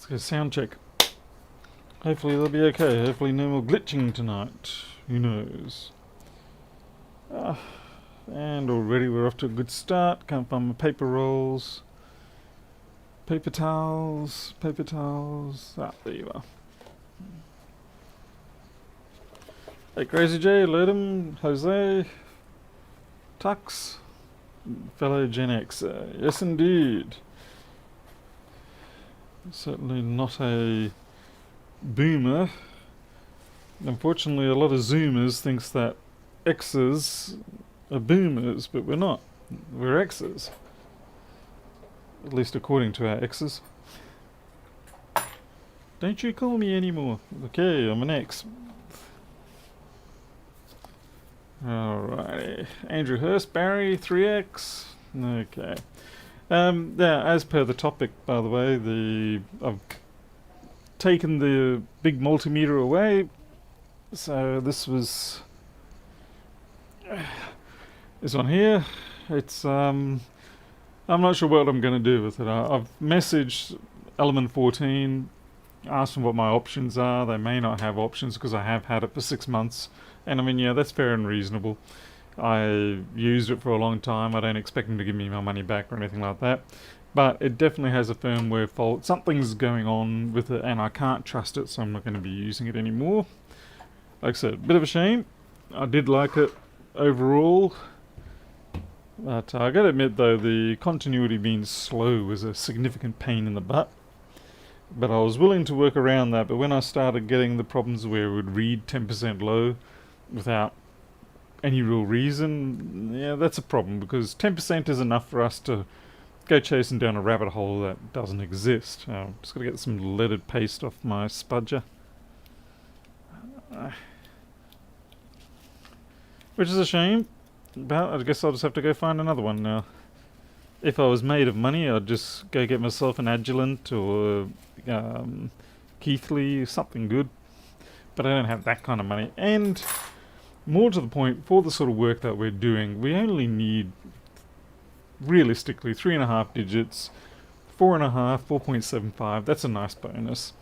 go sound check. Hopefully they'll be okay. Hopefully no more glitching tonight. Who knows? And already we're off to a good start. Can't find my paper rolls. Paper towels. Paper towels. Ah, there you are. Hey, Crazy J, Ludum, Jose, Tux, fellow Gen Xer. Yes, indeed. Certainly not a boomer. Unfortunately, a lot of Zoomers thinks that Xers are boomers, but we're not. We're Xers. At least according to our X's. Don't you call me anymore. Okay, I'm an X. Alrighty. Andrew Hurst, Barry, 3X. Okay. Yeah, as per the topic, by the way, I've taken the big multimeter away. So this was this one here. It's I'm not sure what I'm going to do with it. I've messaged Element 14, asked them what my options are. They may not have options because I have had it for 6 months. And I mean, yeah, that's fair and reasonable. I used it for a long time. I don't expect them to give me my money back or anything like that. But it definitely has a firmware fault. Something's going on with it and I can't trust it, so I'm not going to be using it anymore. Like I said, a bit of a shame. I did like it overall. But I gotta admit though, the continuity being slow was a significant pain in the butt. But I was willing to work around that, but when I started getting the problems where it would read 10% low without any real reason, yeah, that's a problem, because 10% is enough for us to go chasing down a rabbit hole that doesn't exist. I'm just gotta get some leaded paste off my spudger. Which is a shame, but I guess I'll just have to go find another one now. If I was made of money, I'd just go get myself an Agilent or Keithley, something good. But I don't have that kind of money. And more to the point, for the sort of work that we're doing, we only need, realistically, 3.5 digits, 4.5, 4.75. That's a nice bonus.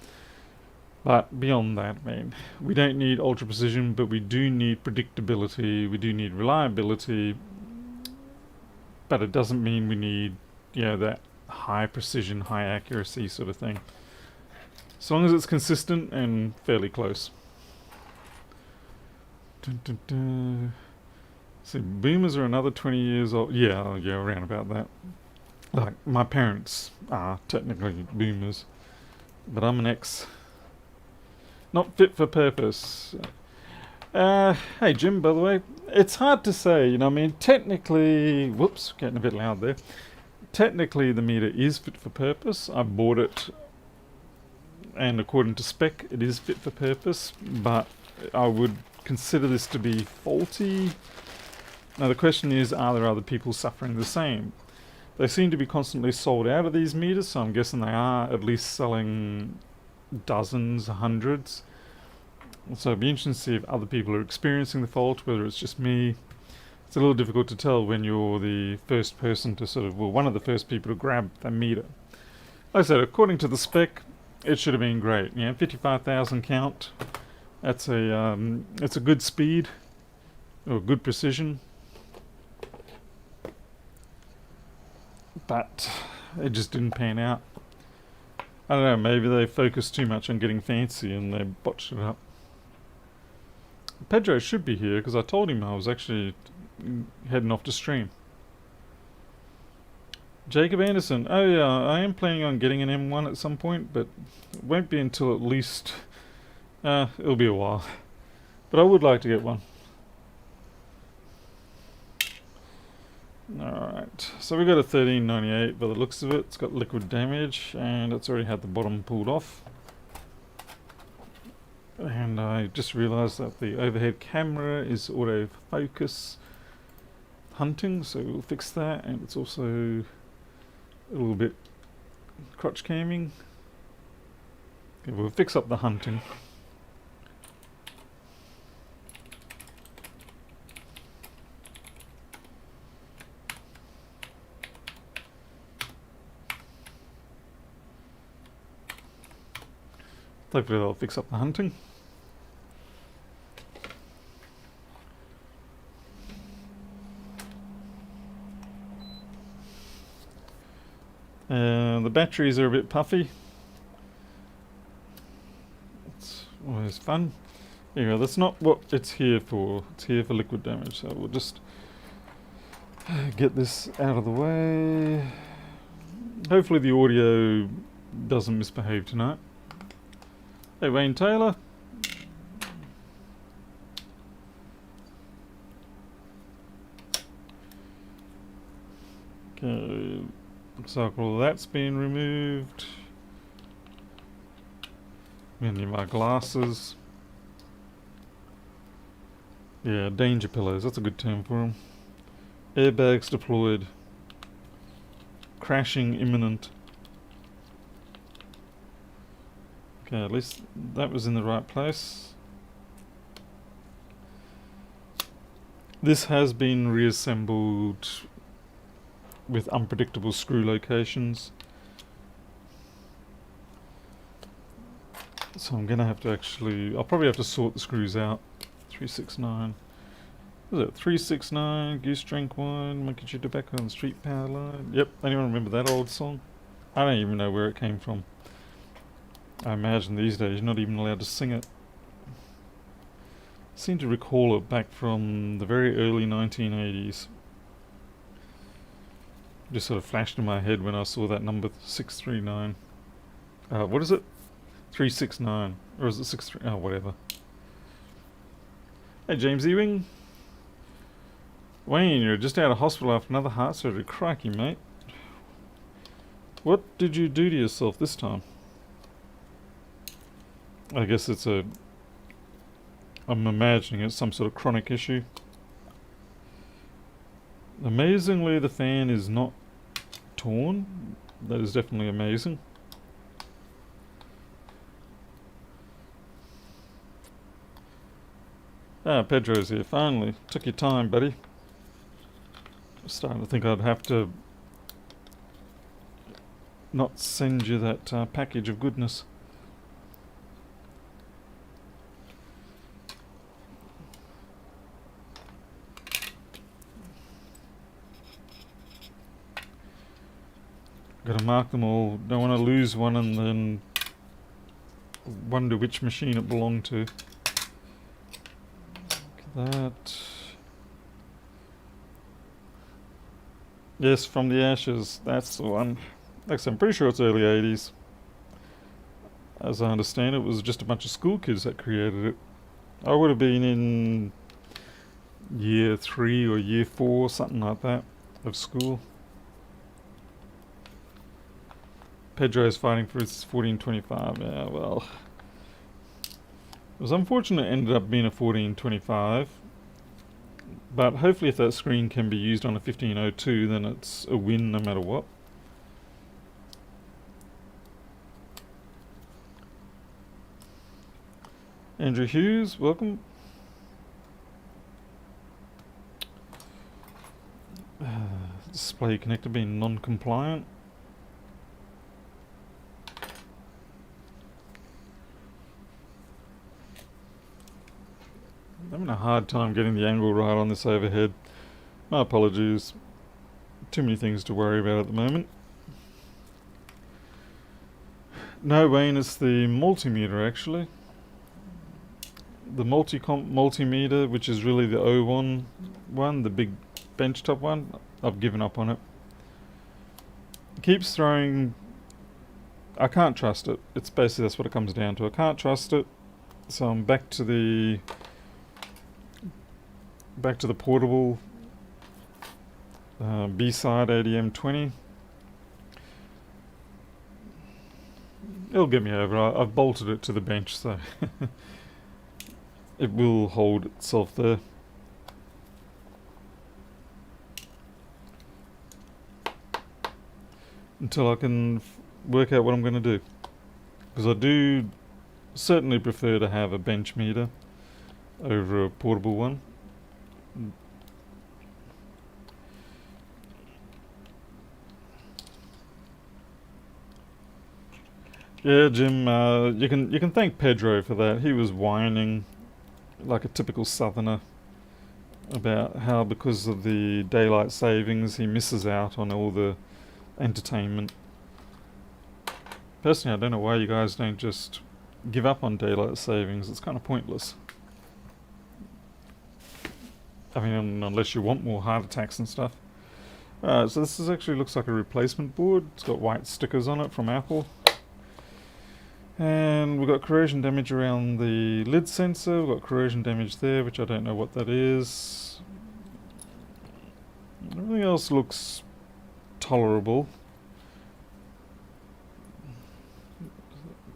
But beyond that, man, we don't need ultra precision, but we do need predictability, we do need reliability, but it doesn't mean we need, you know, that high precision, high accuracy sort of thing. As long as it's consistent and fairly close. Dun, dun, dun. See, boomers are another 20 years old. Yeah, around about that. Like, my parents are technically boomers, but I'm an X. Not fit for purpose. Hey Jim, by the way, it's hard to say, you know, I mean, technically, whoops, getting a bit loud there. Technically, the meter is fit for purpose. I bought it, and according to spec, it is fit for purpose, but I would consider this to be faulty. Now the question is, are there other people suffering the same? They seem to be constantly sold out of these meters, so I'm guessing they are at least selling dozens, hundreds. So it'd be interesting to see if other people are experiencing the fault, whether it's just me. It's a little difficult to tell when you're the first person to sort of, well, one of the first people to grab the meter. Like I said, according to the spec, it should have been great. Yeah, 55,000 count. That's it's a good speed, or good precision. But it just didn't pan out. I don't know, maybe they focused too much on getting fancy and they botched it up. Pedro should be here because I told him I was actually heading off to stream. Jacob Anderson. Oh yeah, I am planning on getting an M1 at some point, but it won't be until at least... it'll be a while. But I would like to get one. Alright, so we got a 1398 by the looks of it. It's got liquid damage and it's already had the bottom pulled off. And I just realised that the overhead camera is autofocus hunting, so we'll fix that. And it's also a little bit crotch camming. Okay, we'll fix up the hunting. Hopefully they'll fix up the hunting. The batteries are a bit puffy. It's always fun. Anyway, that's not what it's here for. It's here for liquid damage, so we'll just get this out of the way. Hopefully the audio doesn't misbehave tonight. Hey, Wayne Taylor. Okay, looks like all that's been removed. Many of my glasses. Yeah, danger pillows, that's a good term for them. Airbags deployed. Crashing imminent. Okay, at least that was in the right place. This has been reassembled with unpredictable screw locations. So I'm gonna have to I'll probably have to sort the screws out. 369. What is it? 369, Goose Drink Wine, Monkey Chew Tobacco on the Street Power Line. Yep, anyone remember that old song? I don't even know where it came from. I imagine these days you're not even allowed to sing it. I seem to recall it back from the very early 1980s. Just sort of flashed in my head when I saw that number 639. What is it? 369. Or is it 63? Oh, whatever. Hey, James Ewing. Wayne, you're just out of hospital after another heart surgery. Crikey, mate. What did you do to yourself this time? I guess I'm imagining it's some sort of chronic issue. Amazingly, the fan is not torn. That is definitely amazing. Ah, Pedro's here, finally. Took your time, buddy. Starting to think I'd have to not send you that package of goodness. Gotta mark them all. Don't want to lose one and then wonder which machine it belonged to. Look at that. Yes, From the Ashes. That's the one. Actually, I'm pretty sure it's early 80s. As I understand it, was just a bunch of school kids that created it. I would have been in year 3 or year 4, something like that, of school. Pedro's fighting for his 1425. Yeah, well, it was unfortunate it ended up being a 1425. But hopefully if that screen can be used on a 1502, then it's a win no matter what. Andrew Hughes, welcome. Display connector being non-compliant. I'm having a hard time getting the angle right on this overhead. My apologies. Too many things to worry about at the moment. No, Wayne, it's the multimeter actually. The Multicomp multimeter, which is really the O1 one, the big benchtop one. I've given up on it. It keeps throwing... I can't trust it. It's basically that's what it comes down to. I can't trust it. So I'm back to the portable BSIDE ADM20. It'll get me over. I've bolted it to the bench, so it will hold itself there. Until I can work out what I'm going to do. Because I do certainly prefer to have a bench meter over a portable one. Yeah, Jim. You can thank Pedro for that. He was whining like a typical Southerner about how because of the daylight savings he misses out on all the entertainment. Personally, I don't know why you guys don't just give up on daylight savings. It's kind of pointless. I mean, unless you want more heart attacks and stuff. So this actually looks like a replacement board. It's got white stickers on it from Apple. And we've got corrosion damage around the lid sensor. We've got corrosion damage there, which I don't know what that is. Everything else looks tolerable.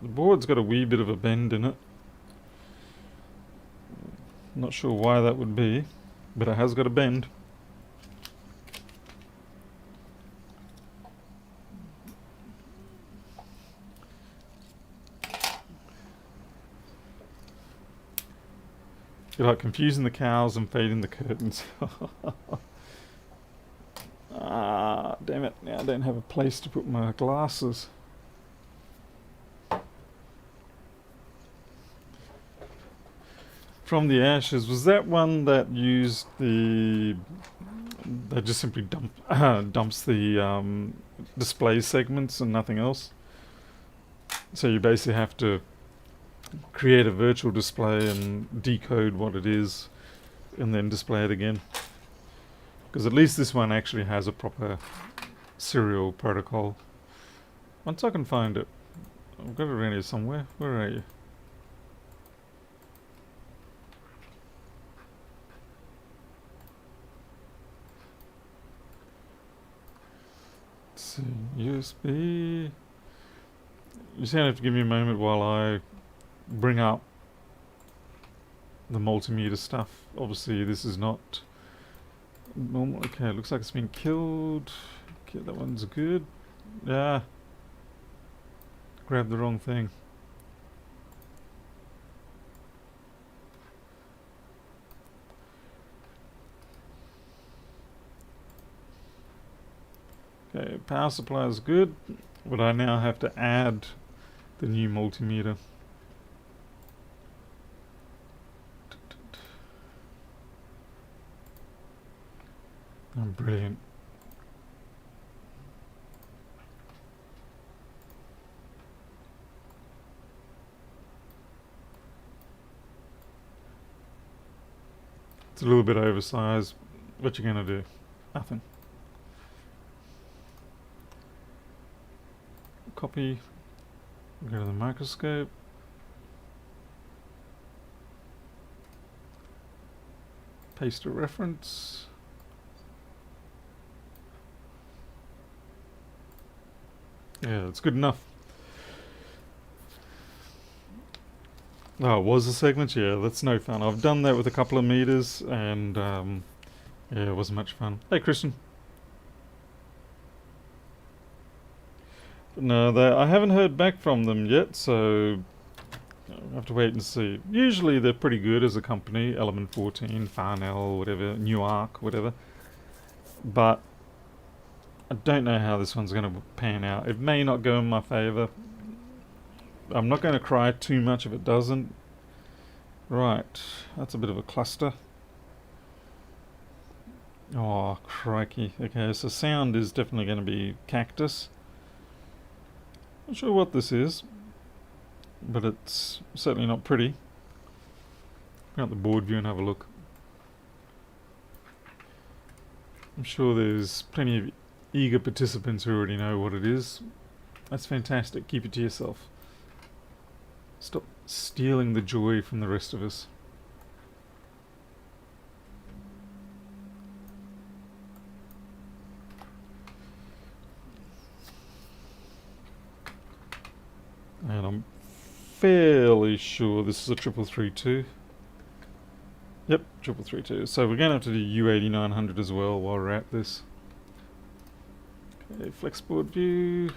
The board's got a wee bit of a bend in it. Not sure why that would be, but it has got a bend. You're like confusing the cows and fading the curtains. Ah, damn it. Now I don't have a place to put my glasses. From the ashes, was that one that used the... that just simply dumps the display segments and nothing else? So you basically have to create a virtual display and decode what it is and then display it again. Because at least this one actually has a proper serial protocol. Once I can find it. I've got it around here somewhere. Where are you? Let's see. USB. You just have to give me a moment while I bring up the multimeter stuff. Obviously this is not normal. Okay, it looks like it's been killed. Okay, that one's good. Yeah. Grabbed the wrong thing. Okay, power supply is good, but I now have to add the new multimeter. Oh, brilliant. It's a little bit oversized. What you gonna do? Nothing. Copy. Go to the microscope. Paste a reference. Yeah, it's good enough. Oh, it was a segment? Yeah, that's no fun. I've done that with a couple of meters and yeah, it wasn't much fun. Hey, Christian. No, I haven't heard back from them yet, so I have to wait and see. Usually they're pretty good as a company, Element 14, Farnell, whatever, Newark, whatever. But I don't know how this one's going to pan out. It may not go in my favour. I'm not going to cry too much if it doesn't. Right, that's a bit of a cluster. Oh, crikey. Okay, so sound is definitely going to be cactus. Not sure what this is, but it's certainly not pretty. Go out the board view and have a look. I'm sure there's plenty of eager participants who already know what it is. That's fantastic. Keep it to yourself. Stop stealing the joy from the rest of us. And I'm fairly sure this is a 3332. Yep, 3332. So we're going to have to do U8900 as well while we're at this. Okay, flexboard view.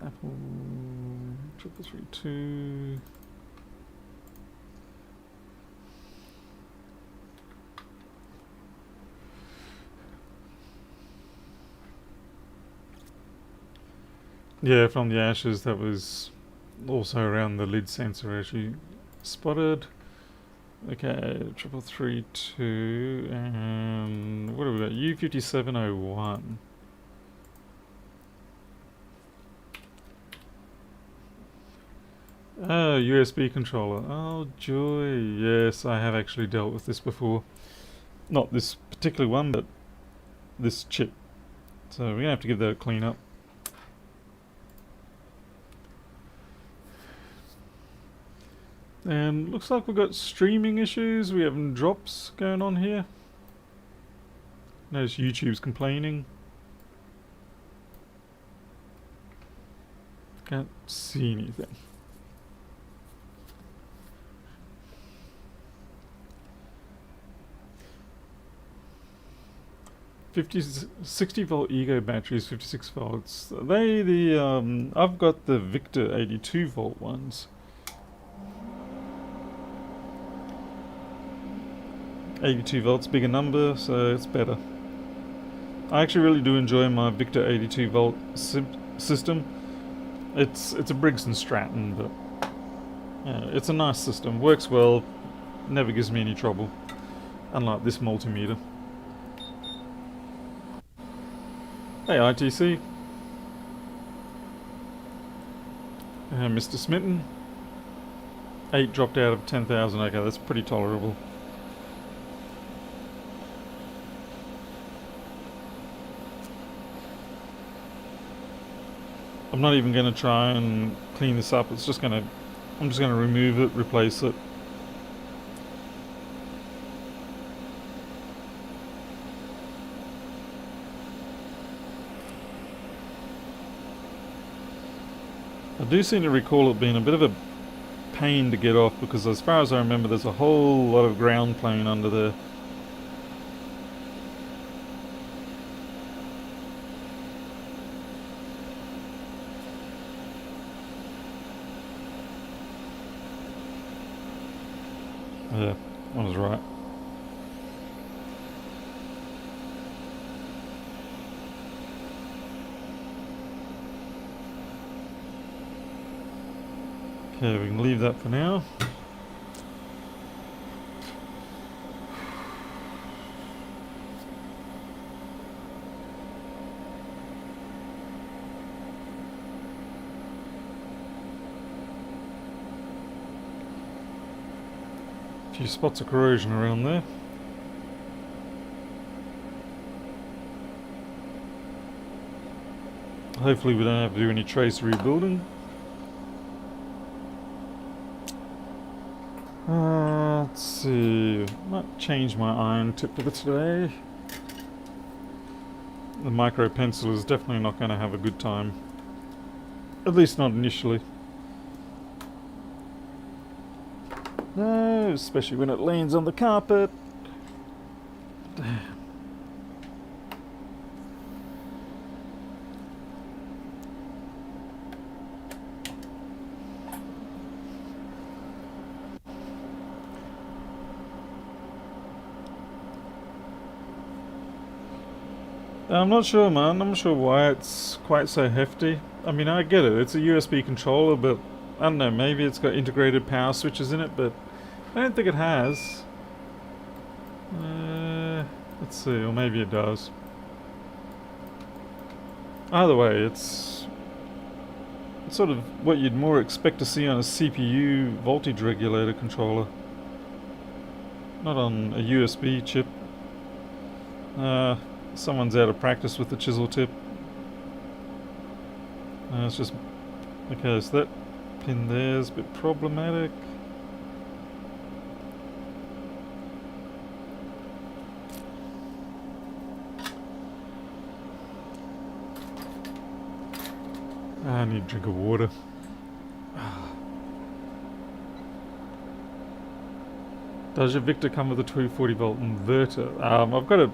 Apple 3332. Yeah, from the ashes that was also around the lid sensor as you spotted. Okay, 3332, and what have we got? U5701. Oh, USB controller. Oh, joy. Yes, I have actually dealt with this before. Not this particular one, but this chip. So we're going to have to give that a clean up. And looks like we've got streaming issues. We have drops going on here. Notice YouTube's complaining. Can't see anything. 60 volt Ego batteries, 56 volts. I've got the Victor 82 volt ones. 82 volts, bigger number, so it's better. I actually really do enjoy my Victor 82 volt system. It's a Briggs & Stratton, but yeah, it's a nice system. Works well, never gives me any trouble. Unlike this multimeter. Hey ITC. Mr. Smitten. 8 dropped out of 10,000. Okay, that's pretty tolerable. I'm not even going to try and clean this up. I'm just going to remove it, replace it. I do seem to recall it being a bit of a pain to get off because as far as I remember there's a whole lot of ground plane under there. Yeah, I was right. Okay, we can leave that for now. A few spots of corrosion around there. Hopefully we don't have to do any trace rebuilding. Let's see. Might change my iron tip for today. The micro pencil is definitely not going to have a good time. At least not initially. No, especially when it lands on the carpet. I'm not sure, man. I'm not sure why it's quite so hefty. I mean, I get it. It's a USB controller, but I don't know. Maybe it's got integrated power switches in it, but I don't think it has. Let's see, or maybe it does. Either way, it's sort of what you'd more expect to see on a CPU voltage regulator controller. Not on a USB chip. Someone's out of practice with the chisel tip. It's just... Okay, so that pin there is a bit problematic. I need a drink of water. Does your Victor come with a 240 volt inverter? I've got a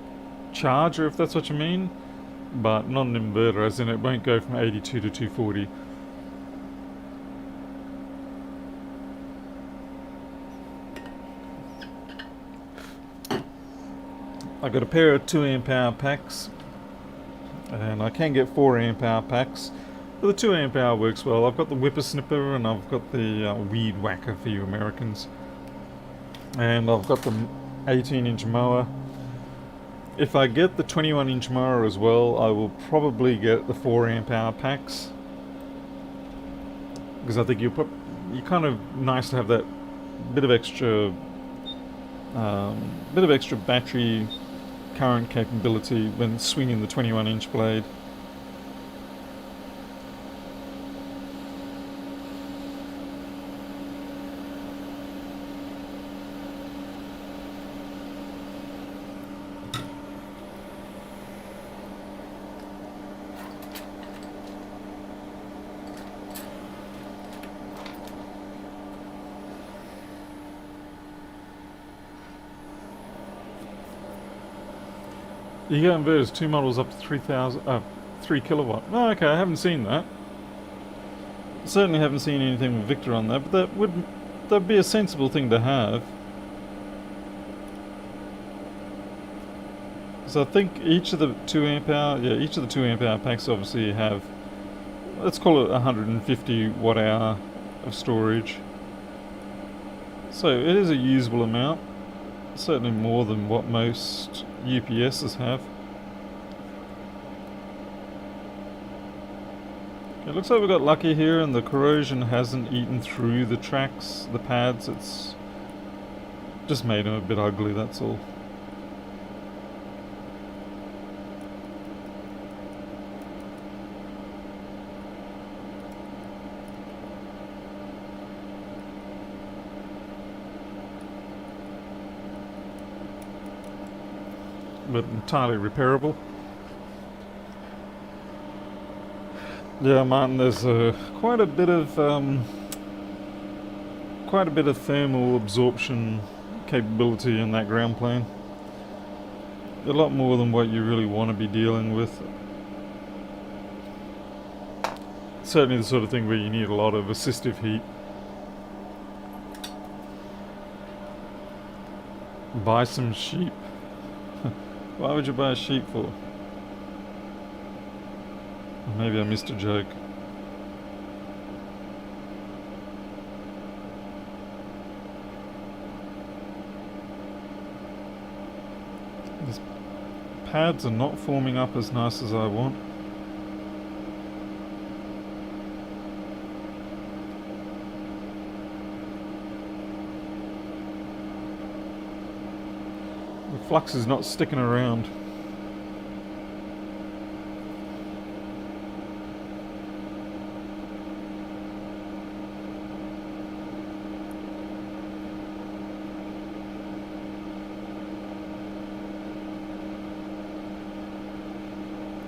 charger if that's what you mean, but not an inverter, as in it won't go from 82 to 240. I got a pair of 2 amp hour packs, and I can get 4 amp hour packs. But the 2 amp hour works well. I've got the whippersnipper and I've got the weed whacker for you Americans. And I've got the 18-inch mower. If I get the 21-inch mower as well, I will probably get the 4 amp hour packs. Because I think you're kind of nice to have that bit of extra battery current capability when swinging the 21-inch blade. You get inverters, 2 models up to 3 kilowatt. Oh, okay, I haven't seen that. Certainly haven't seen anything with Victor on that, but that'd be a sensible thing to have. So I think each of the 2 amp hour packs obviously have, let's call it 150 watt hour of storage. So it is a usable amount. Certainly more than what most UPSs have. It looks like we got lucky here and the corrosion hasn't eaten through the tracks, the pads. It's just made them a bit ugly, that's all. But entirely repairable. Yeah, Martin, there's quite a bit of thermal absorption capability in that ground plane. A lot more than what you really want to be dealing with. Certainly the sort of thing where you need a lot of assistive heat. Buy some sheep. Why would you buy a sheep for? Maybe I missed a joke. These pads are not forming up as nice as I want. The flux is not sticking around.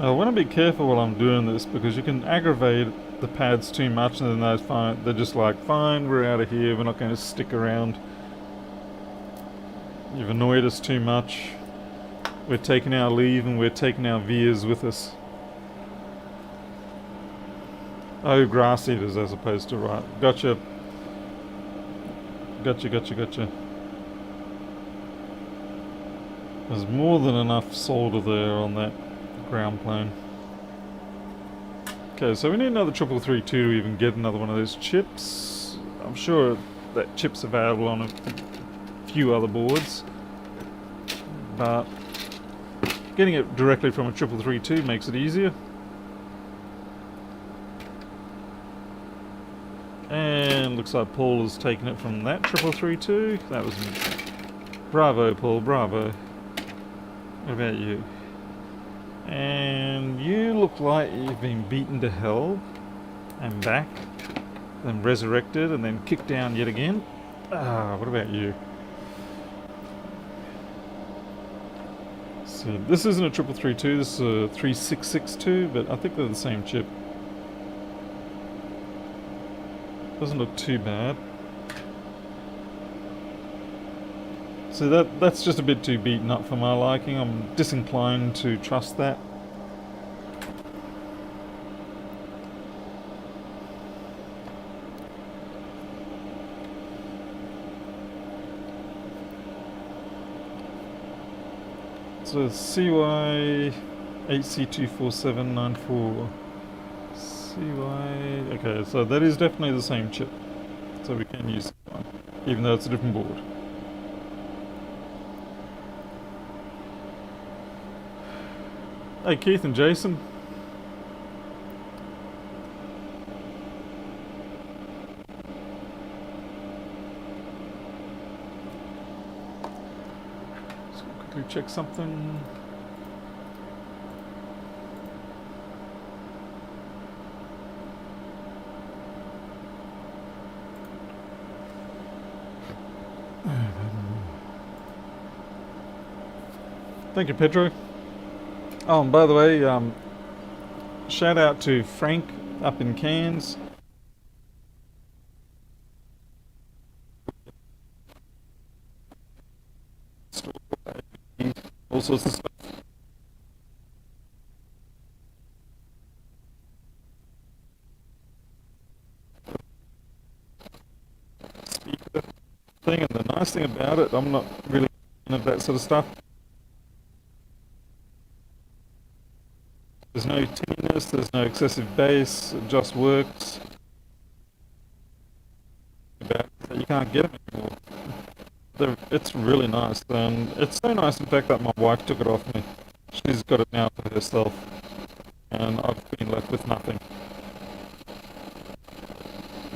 I want to be careful while I'm doing this because you can aggravate the pads too much and then they're just like, fine, we're out of here, we're not going to stick around. You've annoyed us too much. We're taking our leave and we're taking our vias with us. Oh, grass eaters as opposed to right. Gotcha. Gotcha. There's more than enough solder there on that ground plane. Okay, so we need another 333 to even get another one of those chips. I'm sure that chip's available on a few other boards, but getting it directly from a 333 makes it easier. And looks like Paul has taken it from that 333. That was bravo, Paul, bravo. What about you? And you look like you've been beaten to hell and back, then resurrected and then kicked down yet again. What about you? So this isn't a 333, this is a 3662, but I think they're the same chip. Doesn't look too bad. So that's just a bit too beaten up for my liking. I'm disinclined to trust that. So CY8C24794. CY. Okay, so that is definitely the same chip. So we can use that one, even though it's a different board. Hey Keith and Jason. Just gonna quickly check something. Thank you, Pedro. Oh, and by the way, shout out to Frank up in Cairns. All sorts of stuff. Speaker thing, and the nice thing about it, I'm not really of that sort of stuff. There's no tinniness, there's no excessive bass, it just works. You can't get them anymore. It's really nice, and it's so nice in fact that my wife took it off me. She's got it now for herself, and I've been left with nothing.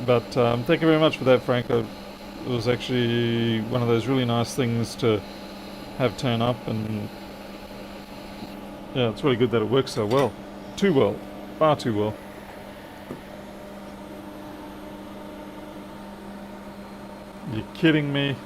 But thank you very much for that, Frank. It was actually one of those really nice things to have turn up, and yeah, it's really good that it works so well. Too well. Far too well. You're kidding me?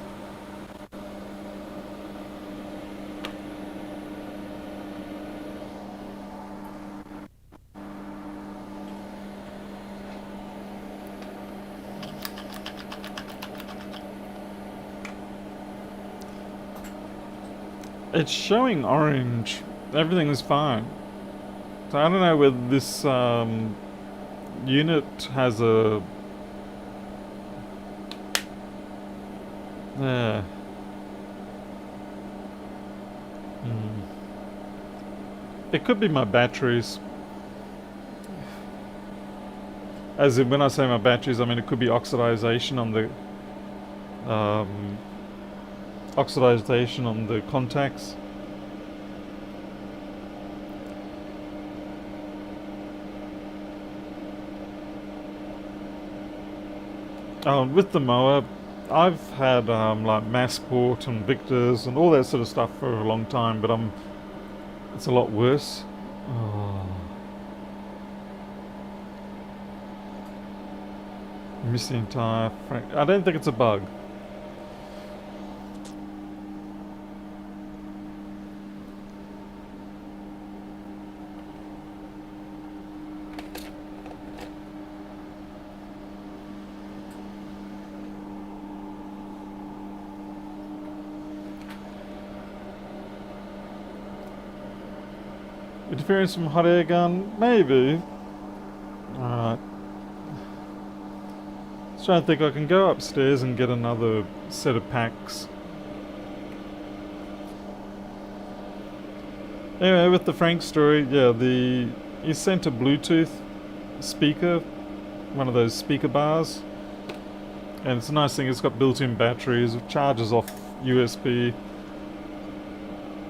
It's showing orange. Everything's fine. So I don't know whether this unit has a... Yeah. It could be my batteries. As in, when I say my batteries, I mean it could be oxidization on the... oxidization on the contacts. With the mower, I've had like Massport and Victors and all that sort of stuff for a long time, but it's a lot worse. Oh. Missed the entire I don't think it's a bug. Interference from hot air gun? Maybe. Alright. Just trying to think, I can go upstairs and get another set of packs. Anyway, with the Frank story, yeah, he sent a Bluetooth speaker, one of those speaker bars. And it's a nice thing, it's got built-in batteries, it charges off USB.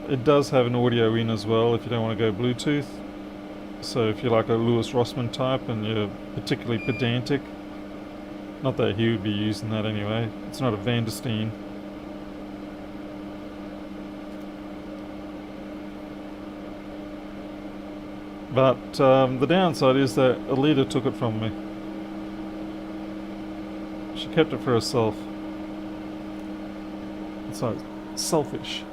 It does have an audio in as well if you don't want to go Bluetooth. So if you're like a Lewis Rossman type and you're particularly pedantic, not that he would be using that anyway, it's not a Van der Steen. But the downside is that Alita took it from me. She kept it for herself. It's like selfish.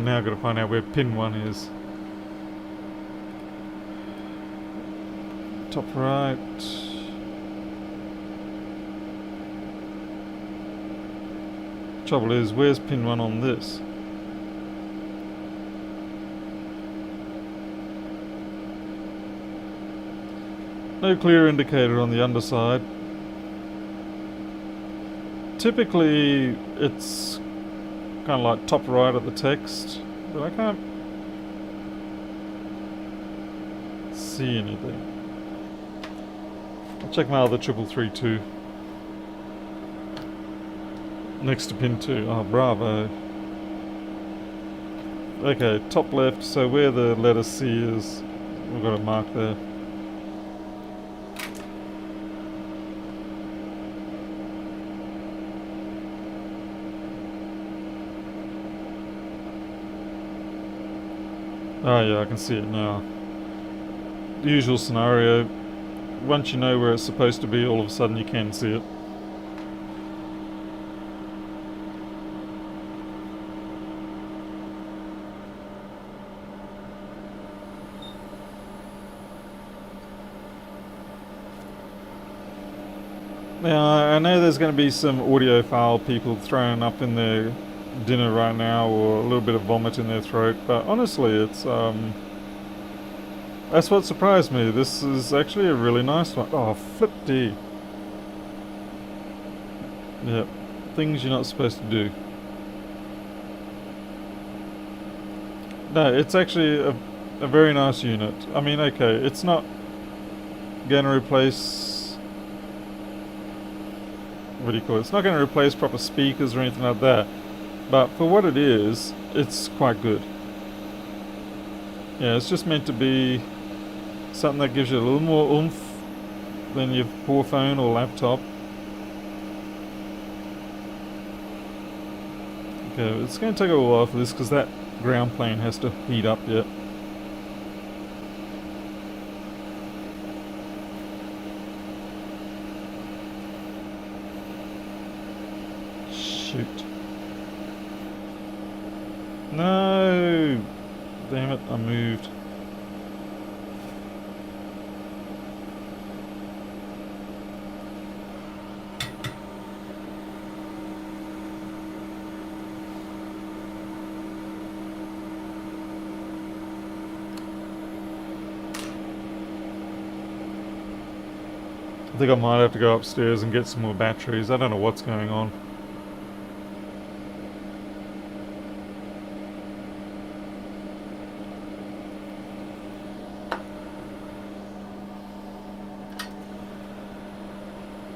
Now I've got to find out where pin 1 is. Top right. Trouble is, where's pin 1 on this? No clear indicator on the underside. Typically, it's kind of like top right of the text, but I can't see anything. I'll check my other 333 too. Next to pin 2. Oh, bravo. Okay, top left, so where the letter C is, we've got a mark there. Oh yeah, I can see it now. The usual scenario, once you know where it's supposed to be, all of a sudden you can see it. Now, I know there's going to be some audiophile people throwing up in their dinner right now, or a little bit of vomit in their throat, but honestly, it's that's what surprised me. This is actually a really nice one. Oh, flip D. Yep, things you're not supposed to do. No, it's actually a very nice unit. I mean, okay, it's not going to replace... what do you call it? It's not going to replace proper speakers or anything like that. But for what it is, it's quite good. Yeah, it's just meant to be something that gives you a little more oomph than your poor phone or laptop. Okay, it's going to take a while for this because that ground plane has to heat up yet. Shoot. No! Damn it, I moved. I think I might have to go upstairs and get some more batteries. I don't know what's going on.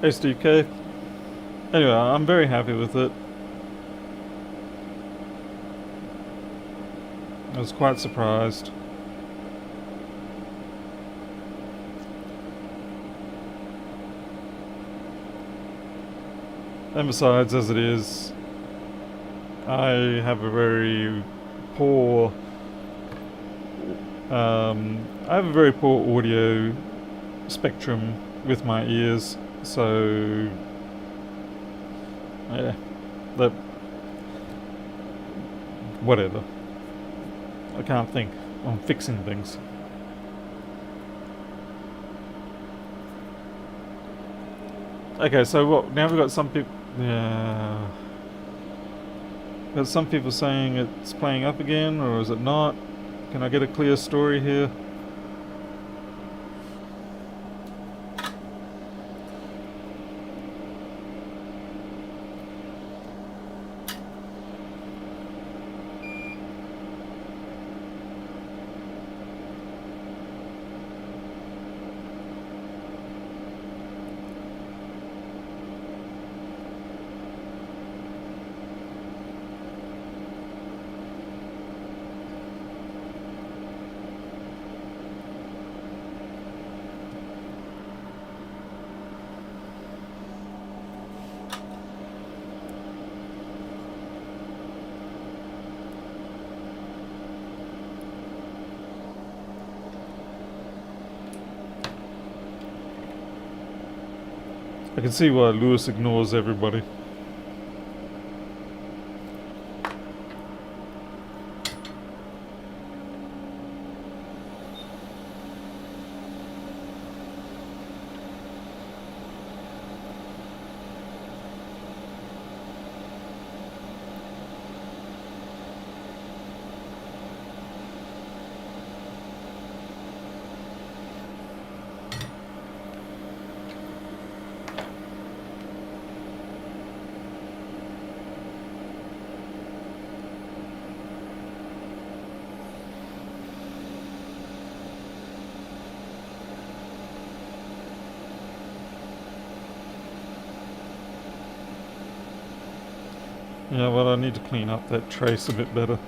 Hey Steve K. Anyway, I'm very happy with it. I was quite surprised. And besides, as it is, I have a very poor audio spectrum with my ears, so yeah, that whatever. I can't think. I'm fixing things. Okay, so what? Now we've got some people. Yeah. Got some people saying it's playing up again, or is it not? Can I get a clear story here? I can see why Lewis ignores everybody. Yeah, well, I need to clean up that trace a bit better.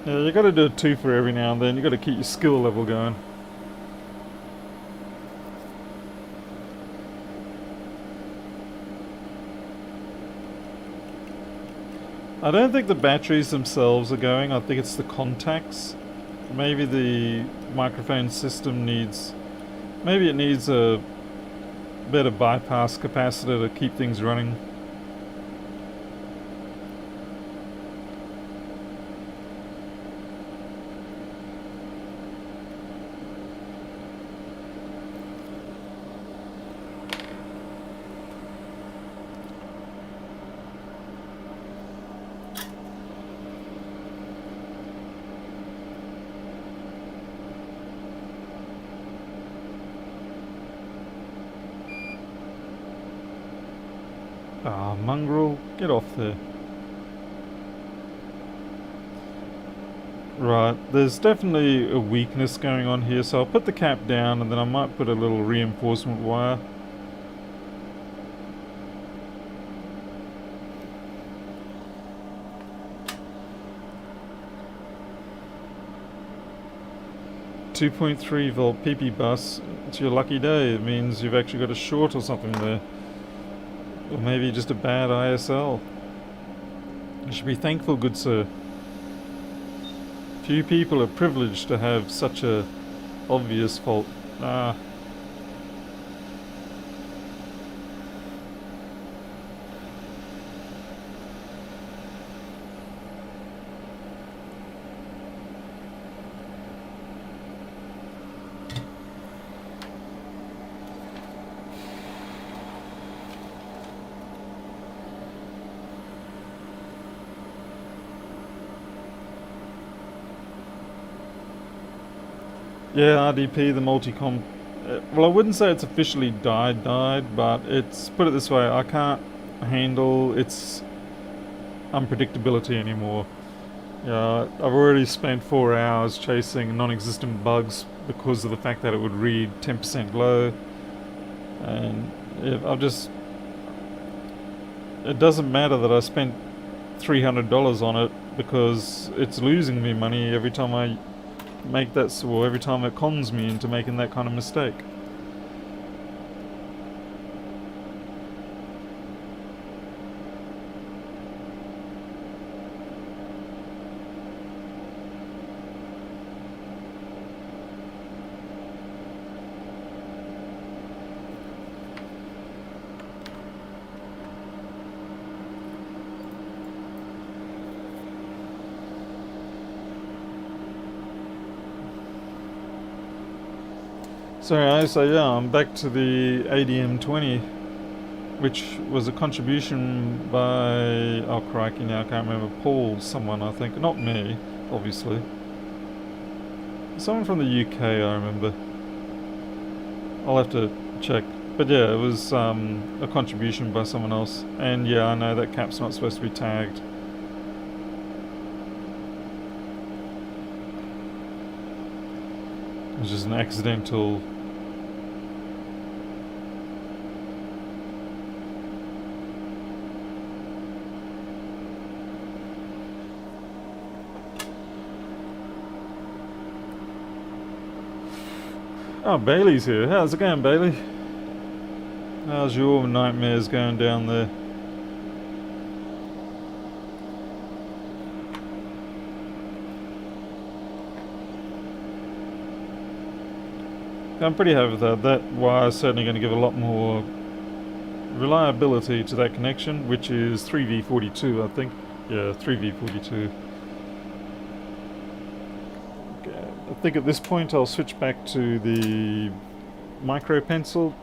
Yeah, you gotta do a twofer every now and then. You gotta keep your skill level going. I don't think the batteries themselves are going. I think it's the contacts. Maybe the microphone system needs... Maybe it needs a better bypass capacitor to keep things running. Ah, mongrel, get off there. Right, there's definitely a weakness going on here, so I'll put the cap down and then I might put a little reinforcement wire. .3 volt PP bus, it's your lucky day. It means you've actually got a short or something there. Or maybe just a bad ISL. You should be thankful, good sir. Few people are privileged to have such a obvious fault. Ah. Yeah, RDP, the Multicomp. Well, I wouldn't say it's officially died, but it's, put it this way, I can't handle its unpredictability anymore. Yeah, I've already spent 4 hours chasing non-existent bugs because of the fact that it would read 10% low. And I've just... It doesn't matter that I spent $300 on it because it's losing me money every time I make that, or every time it cons me into making that kind of mistake. So yeah, I'm back to the ADM20, which was a contribution by, oh crikey, now I can't remember, Paul, someone I think, not me, obviously. Someone from the UK, I remember. I'll have to check. But yeah, it was a contribution by someone else. And yeah, I know that cap's not supposed to be tagged. It was just an accidental... Oh, Bailey's here. How's it going, Bailey? How's your nightmares going down there? I'm pretty happy with that. That wire's certainly going to give a lot more reliability to that connection, which is 3V42, I think. Yeah, 3V42. I think at this point I'll switch back to the micro pencil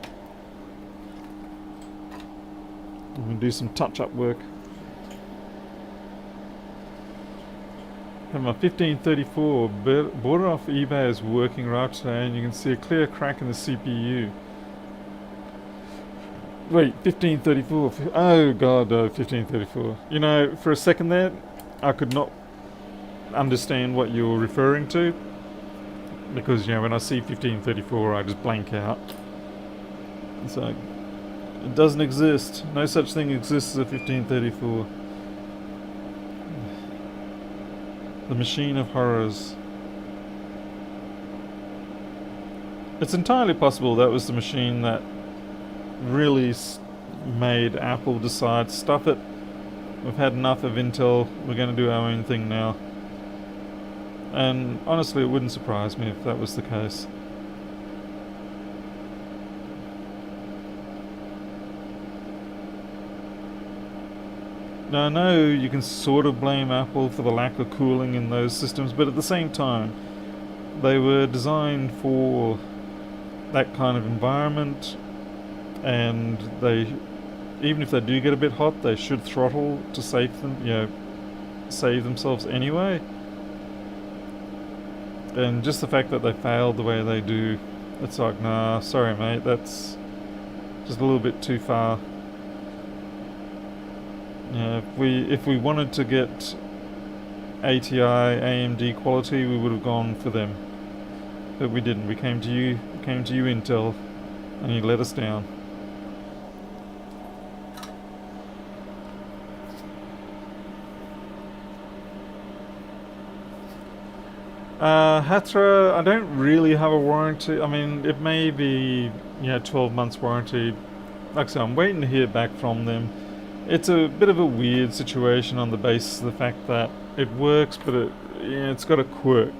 and do some touch-up work. And my 1534 bought it off eBay is working right today, and you can see a clear crack in the CPU. Wait, 1534. Oh god, 1534. You know, for a second there, I could not understand what you were referring to. because, you know, when I see 1534 I just blank out. It's like, it doesn't exist. No such thing exists as a 1534. The machine of horrors. It's entirely possible that was the machine that really made Apple decide, stuff it, we've had enough of Intel, we're going to do our own thing now. And honestly, it wouldn't surprise me if that was the case. Now I know you can sort of blame Apple for the lack of cooling in those systems, but at the same time, they were designed for that kind of environment, and they, even if they do get a bit hot, they should throttle to save them, you know, save themselves anyway. And just the fact that they failed the way they do, it's like, nah, sorry mate, that's just a little bit too far. Yeah, if we wanted to get ATI, AMD quality, we would have gone for them. But we didn't. We came to you Intel, and you let us down. Hatra, I don't really have a warranty. I mean, it may be, 12 months warranty. Like I said, I'm waiting to hear back from them. It's a bit of a weird situation on the basis of the fact that it works, but it's got a quirk.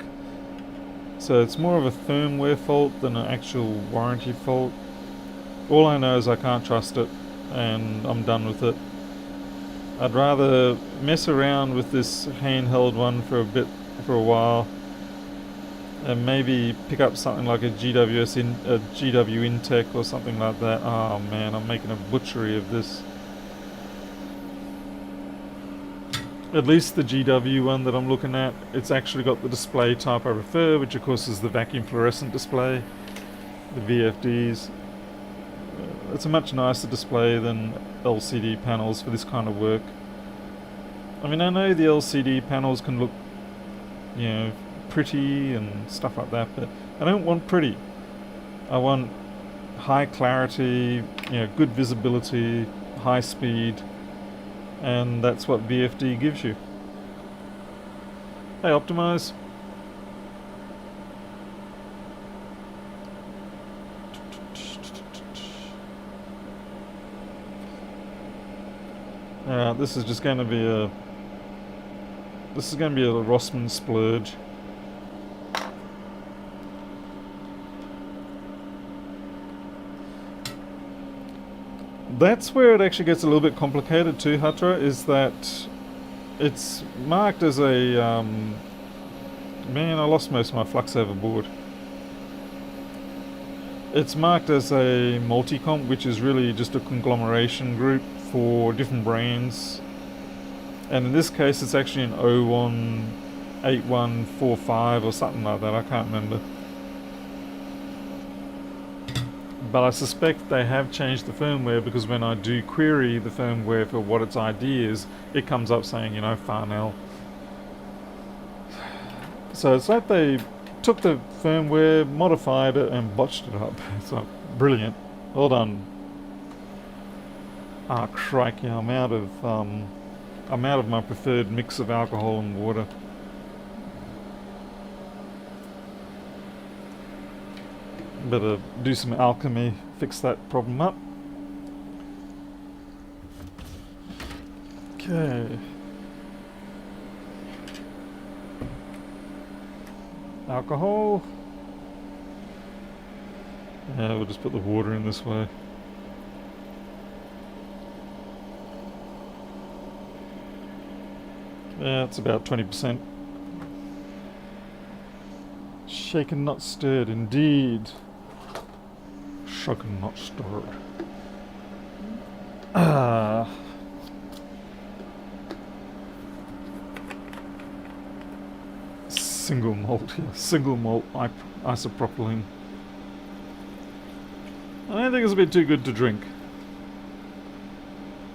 So it's more of a firmware fault than an actual warranty fault. All I know is I can't trust it, and I'm done with it. I'd rather mess around with this handheld one for a while, and maybe pick up something like a GW Intech or something like that. Oh man, I'm making a butchery of this. At least the GW one that I'm looking at, it's actually got the display type I prefer, which of course is the vacuum fluorescent display, the VFDs. It's a much nicer display than LCD panels for this kind of work. I mean, I know the LCD panels can look, pretty and stuff like that, but I don't want pretty. I want high clarity, good visibility, high speed, and that's what VFD gives you. Hey, Optimize. This is just going to be a Rossmann splurge. That's where it actually gets a little bit complicated too, Hatra, is that it's marked as a... man, I lost most of my flux overboard. It's marked as a Multicomp, which is really just a conglomeration group for different brands. And in this case, it's actually an 018145 or something like that, I can't remember. But I suspect they have changed the firmware, because when I do query the firmware for what its ID is, it comes up saying, Farnell. So it's like they took the firmware, modified it, and botched it up. It's like, brilliant. Well done. Ah, crikey, I'm out of my preferred mix of alcohol and water. Better do some alchemy, fix that problem up. Okay. Alcohol. Yeah, we'll just put the water in this way. Yeah, it's about 20%. Shaken, not stirred, indeed. Shaken, not stirred. Single malt, yeah. Single malt isopropylene. I don't think it's a bit too good to drink.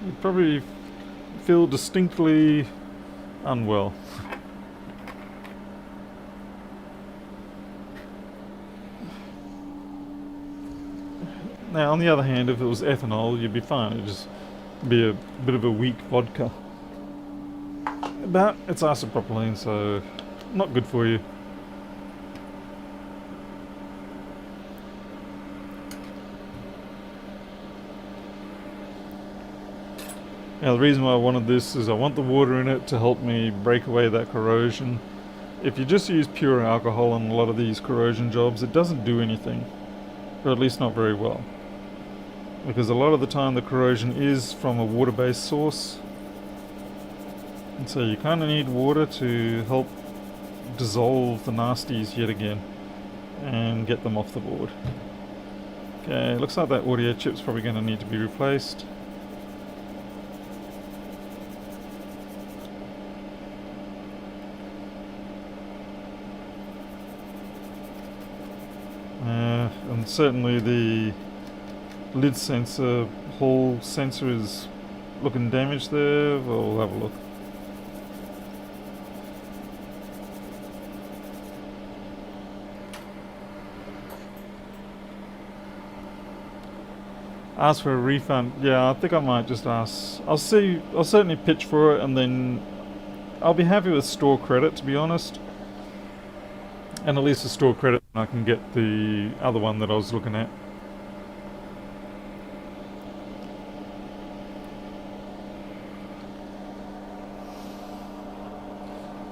You probably feel distinctly unwell. Now, on the other hand, if it was ethanol, you'd be fine. It'd just be a bit of a weak vodka. But it's isopropylene, so not good for you. Now, the reason why I wanted this is I want the water in it to help me break away that corrosion. If you just use pure alcohol on a lot of these corrosion jobs, it doesn't do anything, or at least not very well. Because a lot of the time the corrosion is from a water-based source. And so you kind of need water to help dissolve the nasties yet again and get them off the board. Okay, looks like that audio chip's probably going to need to be replaced. And certainly the lid sensor, hall sensor is looking damaged there. We'll have a look. Ask for a refund. Yeah, I think I might just ask. I'll certainly pitch for it, and then I'll be happy with store credit, to be honest. And at least a store credit, I can get the other one that I was looking at.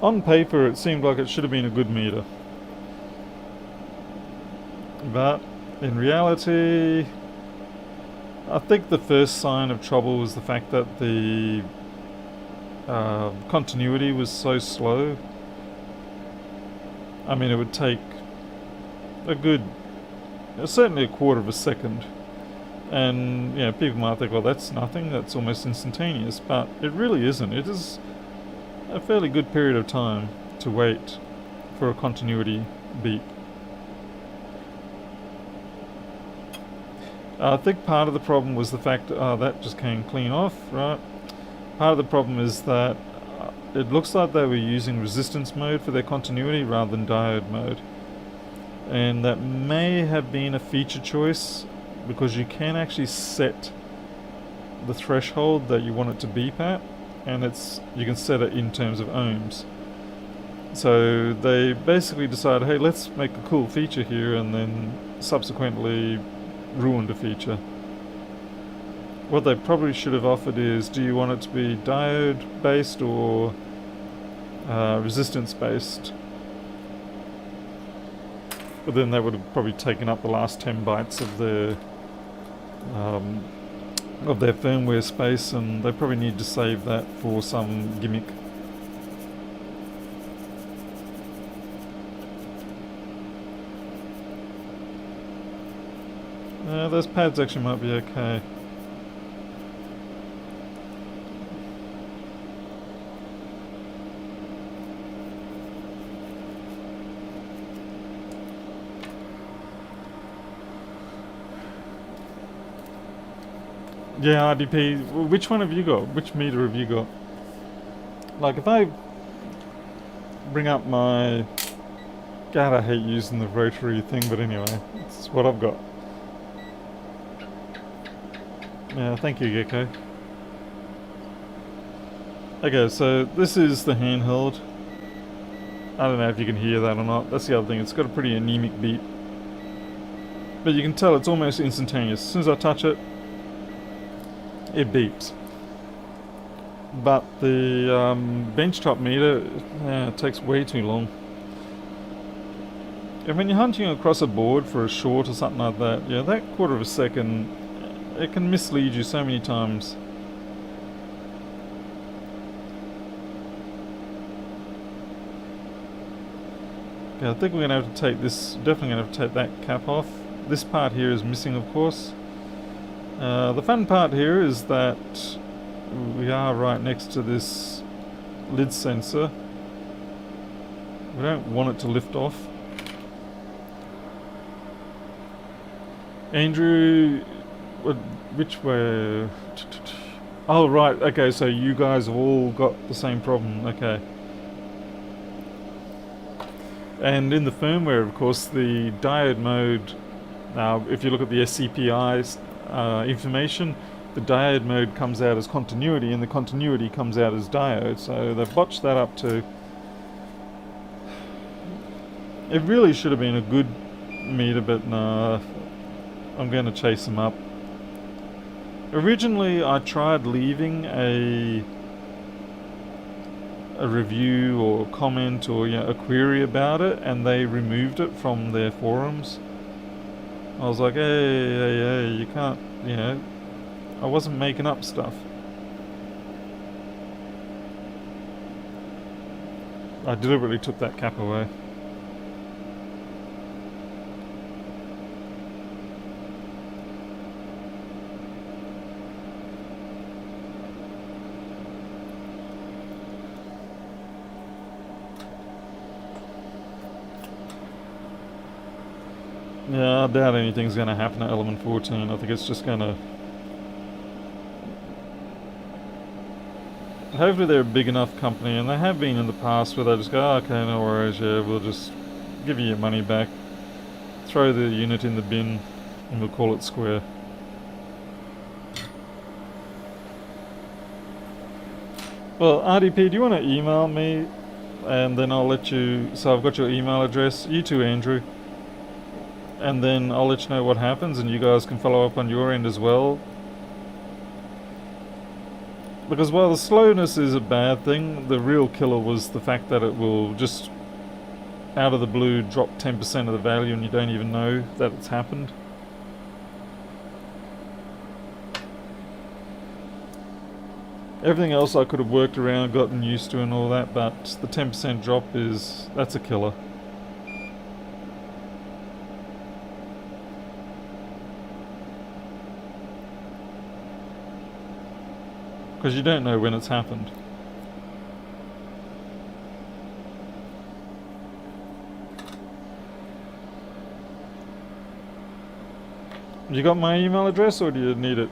On paper, it seemed like it should have been a good meter. But in reality, I think the first sign of trouble was the fact that the continuity was so slow. I mean, it would take a good, certainly a quarter of a second. And, you know, people might think, well, that's nothing, that's almost instantaneous. But it really isn't. It is a fairly good period of time to wait for a continuity beep. I think part of the problem was the fact that just came clean off, right? Part of the problem is that it looks like they were using resistance mode for their continuity rather than diode mode. And that may have been a feature choice because you can actually set the threshold that you want it to beep at, and you can set it in terms of ohms. So they basically decided, hey, let's make a cool feature here, and then subsequently ruined a feature. What they probably should have offered is, do you want it to be diode based or resistance based? But then they would have probably taken up the last 10 bytes of their firmware space, and they probably need to save that for some gimmick. Those pads actually might be okay. Yeah, RDP. Which one have you got? Which meter have you got? Like, if I bring up my... God, I hate using the rotary thing, but anyway, it's what I've got. Yeah, thank you, Gecko. Okay, so this is the handheld. I don't know if you can hear that or not. That's the other thing. It's got a pretty anemic beat. But you can tell it's almost instantaneous. As soon as I touch it, it beeps. But the benchtop meter, it takes way too long. And when you're hunting across a board for a short or something like that, yeah, that quarter of a second, it can mislead you so many times. Okay, I think we're going to have to take this, definitely going to have to take that cap off. This part here is missing, of course. The fun part here is that we are right next to this lid sensor. We don't want it to lift off. Andrew, which way? Oh, right, okay, so you guys have all got the same problem, okay. And in the firmware, of course, the diode mode Now, if you look at the SCPI information, the diode mode comes out as continuity, and the continuity comes out as diode. So they've botched that up too. It really should have been a good meter, but nah, I'm going to chase them up. Originally, I tried leaving a review or comment or a query about it, and they removed it from their forums. I was like, hey, you can't, I wasn't making up stuff. I deliberately took that cap away. Yeah, I doubt anything's going to happen at element 14. I think it's just going to... Hopefully they're a big enough company, and they have been in the past, where they just go, okay, no worries, yeah, we'll just give you your money back. Throw the unit in the bin, and we'll call it square. Well, RDP, do you want to email me? And then I'll let you... So I've got your email address. You too, Andrew. And then I'll let you know what happens, and you guys can follow up on your end as well. Because while the slowness is a bad thing, the real killer was the fact that it will just, out of the blue, drop 10% of the value and you don't even know that it's happened. Everything else I could have worked around, gotten used to and all that, but the 10% drop that's a killer. Because you don't know when it's happened. You got my email address, or do you need it?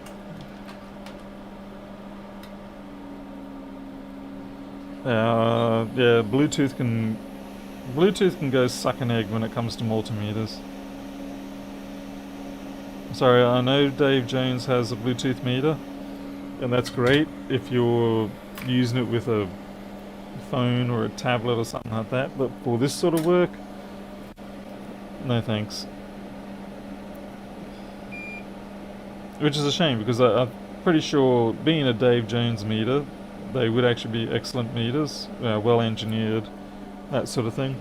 Yeah, Bluetooth can go suck an egg when it comes to multimeters. Sorry, I know Dave Jones has a Bluetooth meter, and that's great if you're using it with a phone or a tablet or something like that, but for this sort of work, no thanks. Which is a shame, because I'm pretty sure, being a Dave Jones meter, they would actually be excellent meters, well engineered, that sort of thing.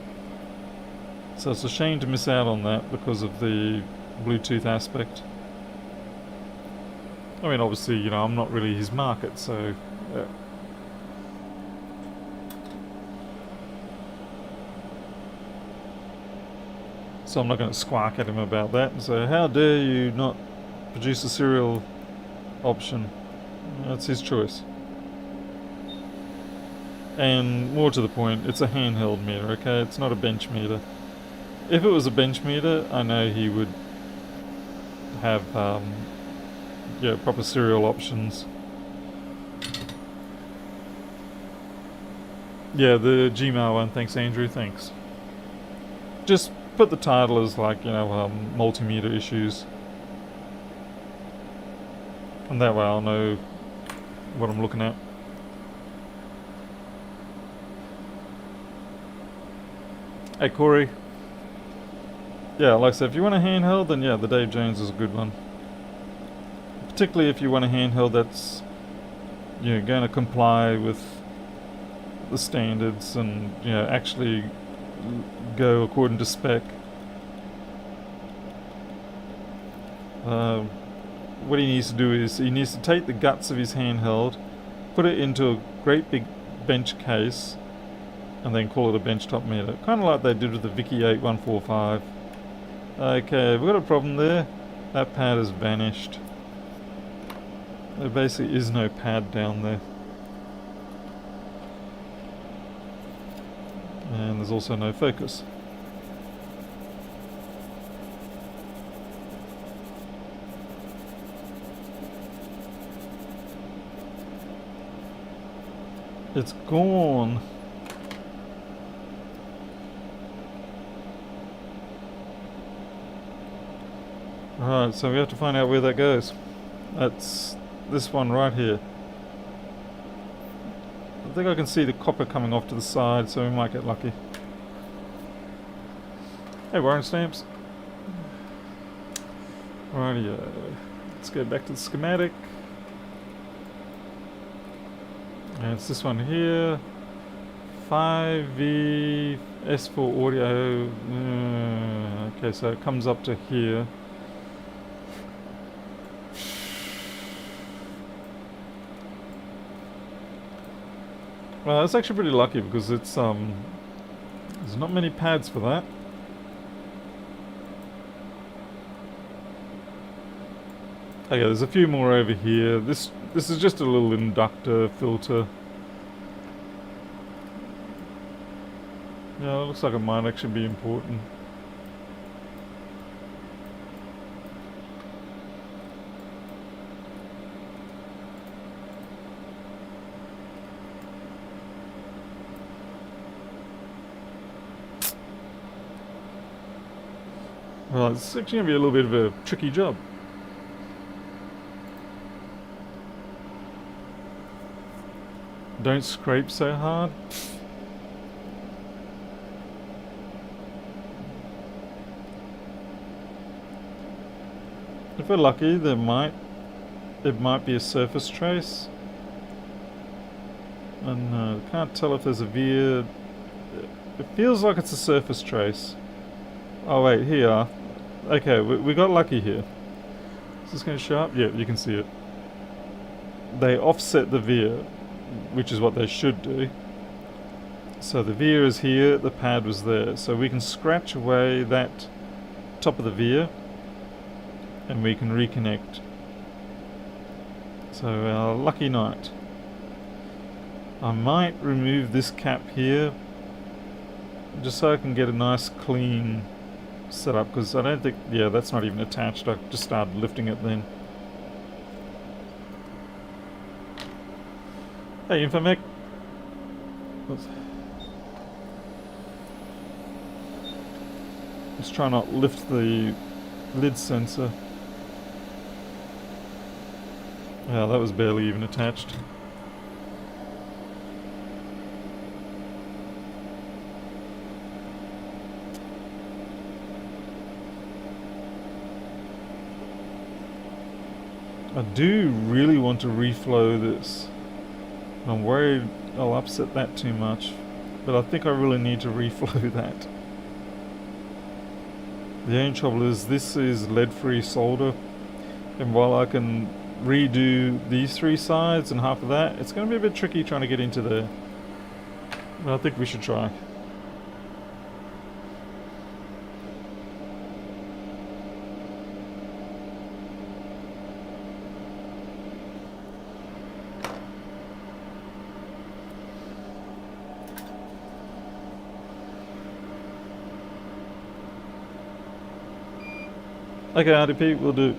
So it's a shame to miss out on that because of the Bluetooth aspect. I mean, obviously, I'm not really his market, so... So I'm not going to squawk at him about that and say, how dare you not produce a serial option? That's his choice. And more to the point, it's a handheld meter, okay? It's not a bench meter. If it was a bench meter, I know he would have proper serial options. Yeah, the Gmail one, thanks Andrew, thanks. Just put the title as like, multimeter issues. And that way I'll know what I'm looking at. Hey Corey. Yeah, like I said, if you want a handheld, then yeah, the Dave Jones is a good one. Particularly if you want a handheld that's going to comply with the standards and actually go according to spec. What he needs to do is he needs to take the guts of his handheld, put it into a great big bench case, and then call it a benchtop meter. Kind of like they did with the Vicky 8145. Okay, we've got a problem there. That pad has vanished. There basically is no pad down there. And there's also no focus. It's gone. Alright, so we have to find out where that goes. That's this one right here. I think I can see the copper coming off to the side, so we might get lucky. Hey, warrant stamps. Rightio. Let's go back to the schematic. And it's this one here. 5V S4 audio. Okay, so it comes up to here. Well, that's actually pretty lucky because it's there's not many pads for that. Okay, there's a few more over here. This is just a little inductor filter. Yeah, it looks like it might actually be important. Well, it's actually going to be a little bit of a tricky job. Don't scrape so hard. If we're lucky, it might be a surface trace. And can't tell if there's a veer. It feels like it's a surface trace. Oh wait, here. Okay, we got lucky here. Is this going to show up? Yeah, you can see it. They offset the veer, which is what they should do. So the veer is here, the pad was there. So we can scratch away that top of the veer and we can reconnect. So our lucky night. I might remove this cap here just so I can get a nice clean setup, because I don't think, yeah, that's not even attached. I just started lifting it then. Hey, Infomec. Let's try not lift the lid sensor. Yeah, that was barely even attached. I do really want to reflow this. I'm worried I'll upset that too much, but I think I really need to reflow that. The only trouble is this is lead-free solder, and while I can redo these three sides and half of that, it's going to be a bit tricky trying to get into there. But I think we should try. Okay, RDP, we'll do.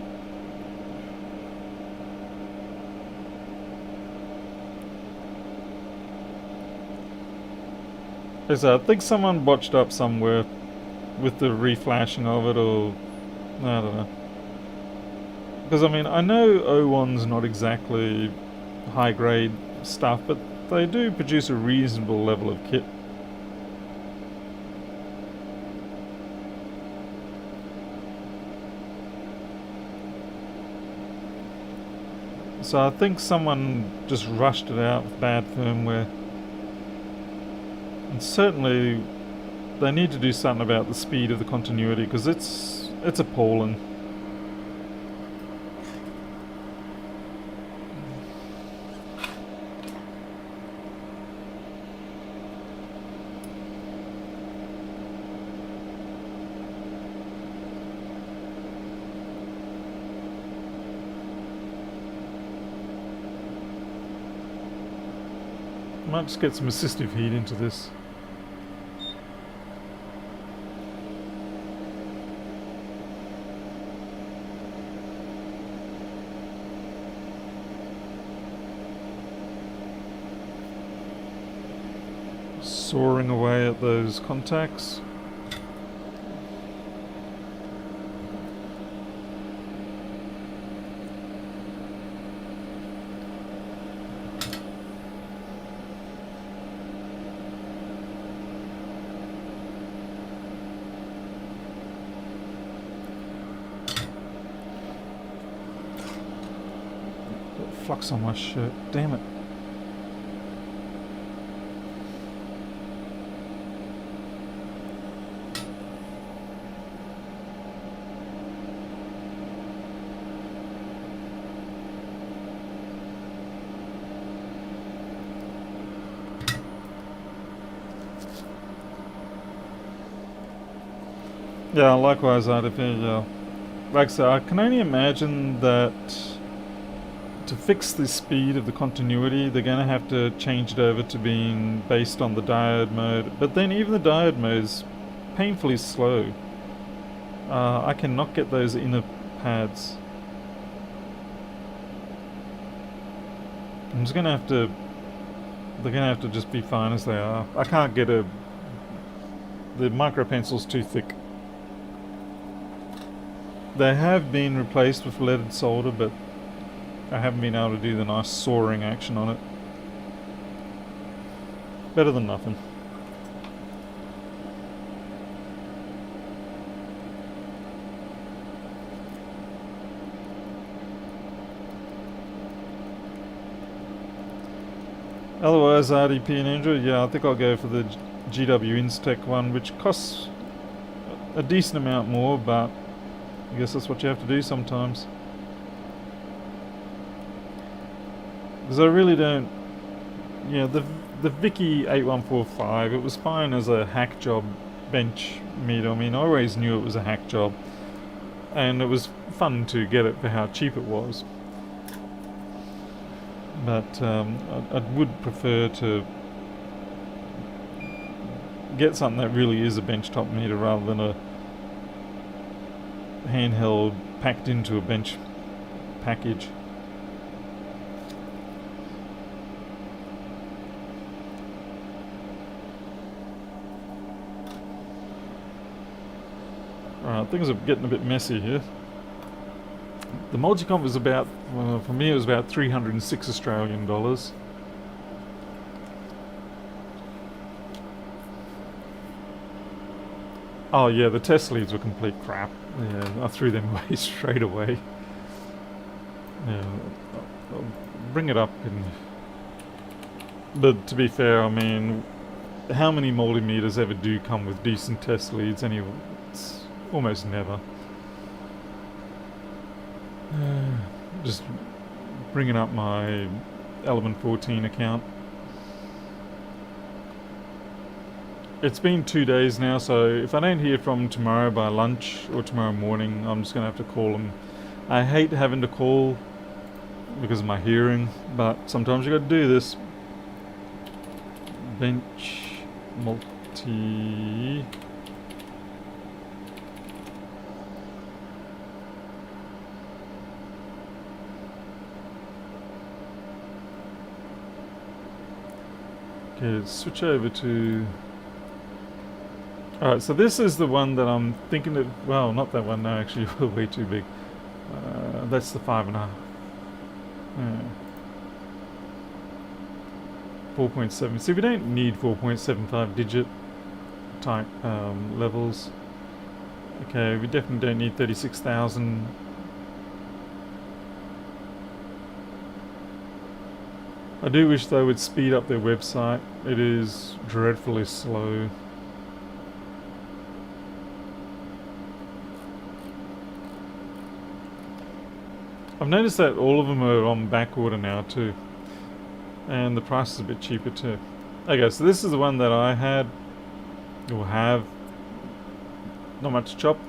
So I think someone botched up somewhere with the reflashing of it, or I don't know. Because I mean, I know O1's not exactly high grade stuff, but they do produce a reasonable level of kit. So I think someone just rushed it out with bad firmware. And certainly they need to do something about the speed of the continuity, because it's appalling. Might just get some assistive heat into this. Soaring away at those contacts. flux on my shirt. Damn it. Yeah, likewise, IDP, like I said, I can only imagine that to fix the speed of the continuity, they're going to have to change it over to being based on the diode mode. But then even the diode mode is painfully slow. I cannot get those inner pads. I'm just going to have to... They're going to have to just be fine as they are. I can't get a... The micro pencil's too thick. They have been replaced with leaded solder, but I haven't been able to do the nice soaring action on it. Better than nothing. Otherwise, RDP and Android, yeah, I think I'll go for the GW Instech one, which costs a decent amount more, but I guess that's what you have to do sometimes. Because I really don't... Yeah, the Vicky 8145, it was fine as a hack job bench meter. I mean, I always knew it was a hack job. And it was fun to get it for how cheap it was. But I would prefer to get something that really is a benchtop meter rather than a handheld packed into a bench package. Alright, things are getting a bit messy here. The Multicomp is about, well, for me it was about 306 Australian dollars. Oh yeah, the test leads were complete crap. Yeah, I threw them away straight away. Yeah, I'll bring it up and... But to be fair, I mean, how many multimeters ever do come with decent test leads anyway? It's almost never. Just bringing up my Element 14 account. It's been 2 days now, so if I don't hear from tomorrow by lunch or tomorrow morning, I'm just going to have to call them. I hate having to call because of my hearing, but sometimes you got to do this. Bench multi... Okay, let's switch over to... Alright, so this is the one that I'm thinking of... Well, not that one, no, actually, way too big. That's the 5.5. 4.7. See, we don't need 4.75 digit type levels. Okay, we definitely don't need 36,000. I do wish they would speed up their website. It is dreadfully slow. I've noticed that all of them are on back order now too. And the price is a bit cheaper too. Okay, so this is the one that I had, or have. Not much chop.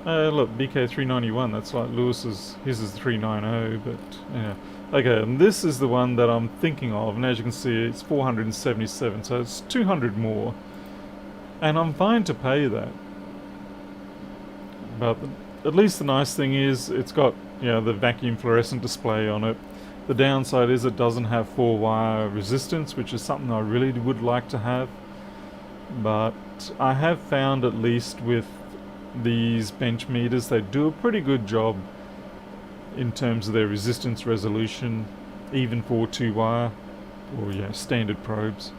Look, BK391, that's like Lewis's, his is 390, but yeah. Okay, and this is the one that I'm thinking of, and as you can see, it's 477, so it's 200 more. And I'm fine to pay that. But at least the nice thing is, it's got, you know, the vacuum fluorescent display on it. The downside is it doesn't have 4-wire resistance, which is something I really would like to have. But I have found, at least with these bench meters, they do a pretty good job in terms of their resistance resolution, even for 2-wire or, yeah, standard probes.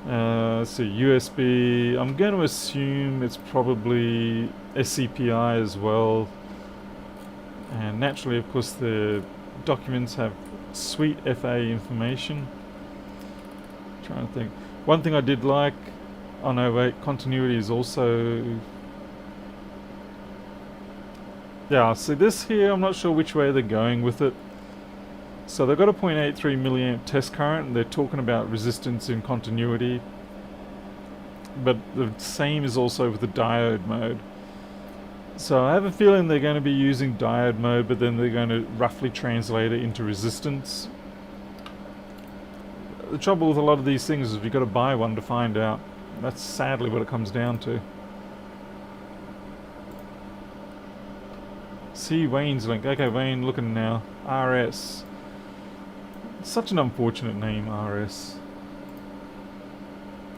Let's see, USB. I'm going to assume it's probably SCPI as well. And naturally, of course, the documents have sweet FA information. Trying to think. One thing I did like, oh no, wait, continuity is also. Yeah, see this here, I'm not sure which way they're going with it. So they've got a 0.83 milliamp test current, and they're talking about resistance in continuity. But the same is also with the diode mode. So I have a feeling they're going to be using diode mode, but then they're going to roughly translate it into resistance. The trouble with a lot of these things is you've got to buy one to find out. That's sadly what it comes down to. See Wayne's link. Okay, Wayne, looking now. RS. Such an unfortunate name, RS.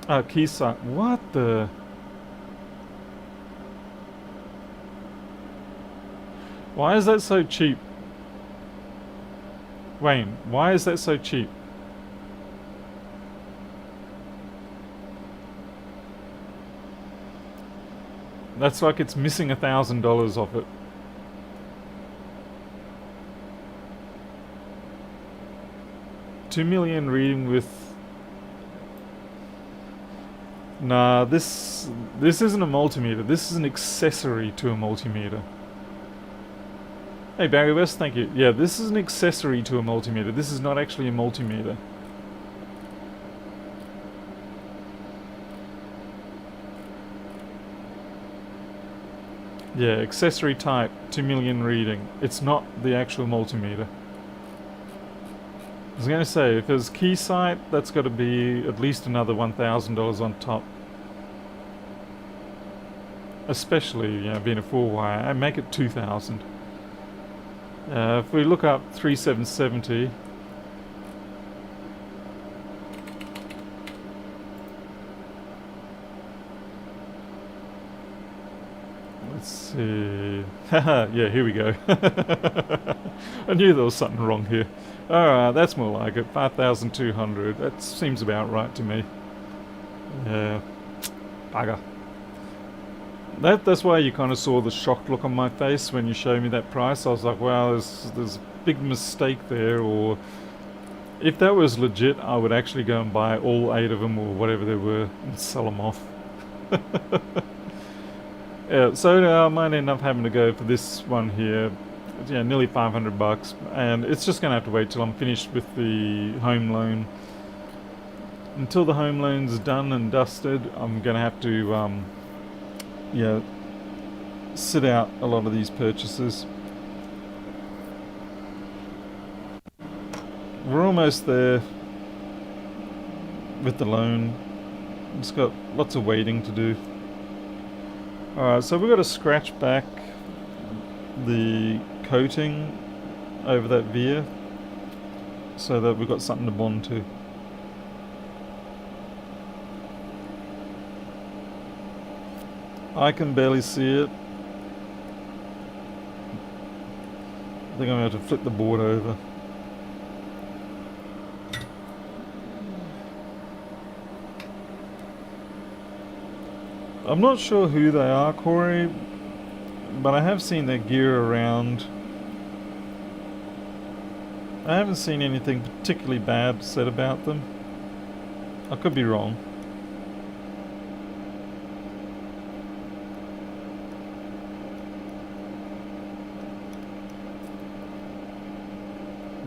Keysight. What the? Why is that so cheap? Wayne, why is that so cheap? That's like it's missing $1,000 off it. $2 million reading with. Nah, this isn't a multimeter. This is an accessory to a multimeter. Hey Barry West, thank you. Yeah, this is an accessory to a multimeter. This is not actually a multimeter. Yeah, accessory type, 2 million reading. It's not the actual multimeter. I was going to say, if there's Keysight, that's got to be at least another $1,000 on top. Especially, you know, being a 4-wire. I make it 2,000. If we look up 3770, let's see. Haha, yeah, here we go. I knew there was something wrong here. Alright, that's more like it. 5,200. That seems about right to me. Yeah. Bugger. That's why you kind of saw the shocked look on my face when you showed me that price. I was like, wow, there's a big mistake there. Or if that was legit, I would actually go and buy all 8 of them or whatever they were and sell them off. Yeah, so I might end up having to go for this one here. Yeah, nearly $500, and it's just going to have to wait till I'm finished with the home loan. Until the home loan's done and dusted, I'm going to have to yeah, sit out a lot of these purchases. We're almost there with the loan. It's got lots of waiting to do. Alright, so we've got to scratch back the coating over that via so that we've got something to bond to. I can barely see it. I think I'm going to have to flip the board over. I'm not sure who they are, Corey, but I have seen their gear around. I haven't seen anything particularly bad said about them. I could be wrong.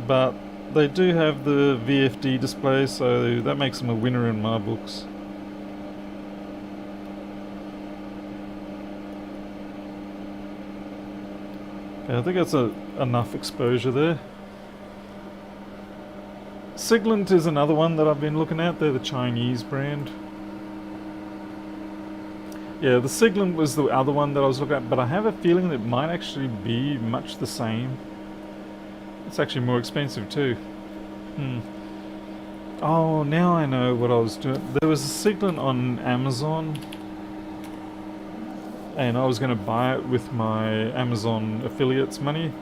But they do have the VFD display, so that makes them a winner in my books. Okay, I think that's enough exposure there. Siglent is another one that I've been looking at. They're the Chinese brand. Yeah, the Siglent was the other one that I was looking at, but I have a feeling it might actually be much the same. It's actually more expensive too. Oh, now I know what I was doing. There was a Siglent on Amazon, and I was going to buy it with my Amazon affiliates money.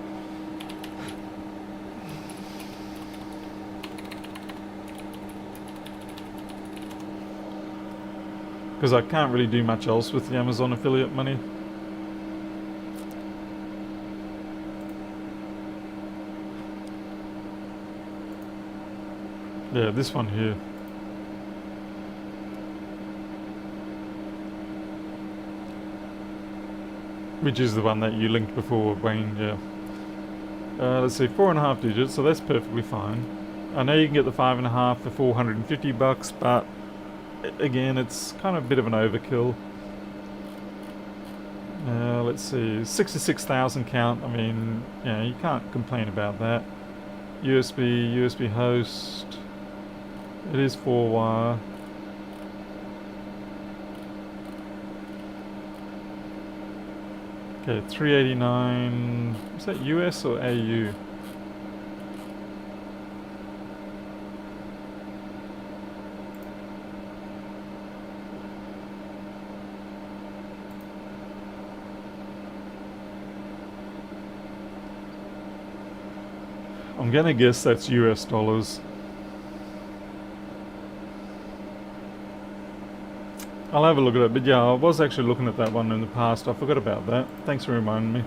because I can't really do much else with the Amazon affiliate money. Yeah, this one here. Which is the one that you linked before, Wayne, yeah. Let's see, 4.5 digits, so that's perfectly fine. I know you can get the 5.5 for $450, but again, it's kind of a bit of an overkill. Let's see, 66,000 count. I mean, yeah, you can't complain about that. USB host. It is 4-wire. Okay, 389. Is that US or AU? I'm gonna guess that's US dollars. I'll have a look at it, but yeah, I was actually looking at that one in the past. I forgot about that. Thanks for reminding me.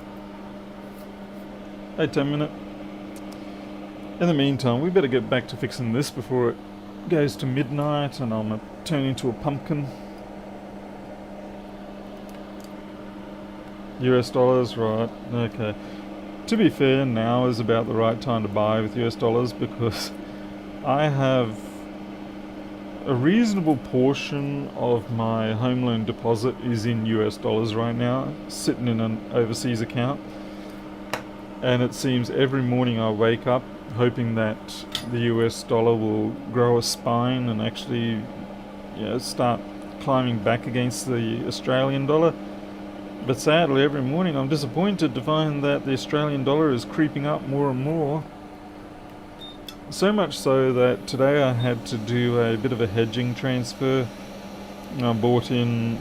Hey, 10 minute. In the meantime, we better get back to fixing this before it goes to midnight and I'm gonna turn into a pumpkin. US dollars, right, okay. To be fair, now is about the right time to buy with US dollars because I have a reasonable portion of my home loan deposit is in US dollars right now, sitting in an overseas account. And it seems every morning I wake up hoping that the US dollar will grow a spine and actually, start climbing back against the Australian dollar. But sadly, every morning I'm disappointed to find that the Australian dollar is creeping up more and more. So much so that today I had to do a bit of a hedging transfer. I bought in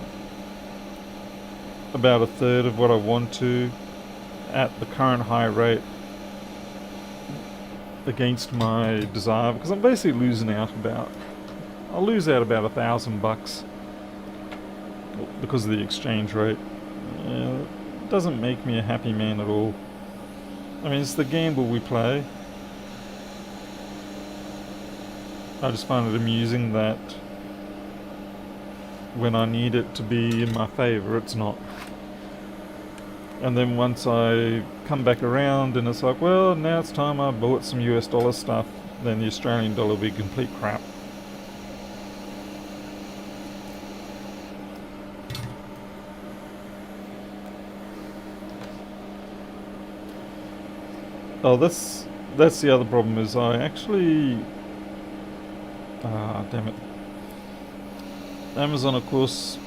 about a third of what I want to at the current high rate against my desire, because I'm basically losing out I'll lose out about $1,000 because of the exchange rate. It doesn't make me a happy man at all. I mean, it's the gamble we play. I just find it amusing that when I need it to be in my favour, it's not. And then once I come back around and it's like, well, now it's time I bought some US dollar stuff, then the Australian dollar will be complete crap. Oh, that's the other problem is I actually... damn it. Amazon, of course,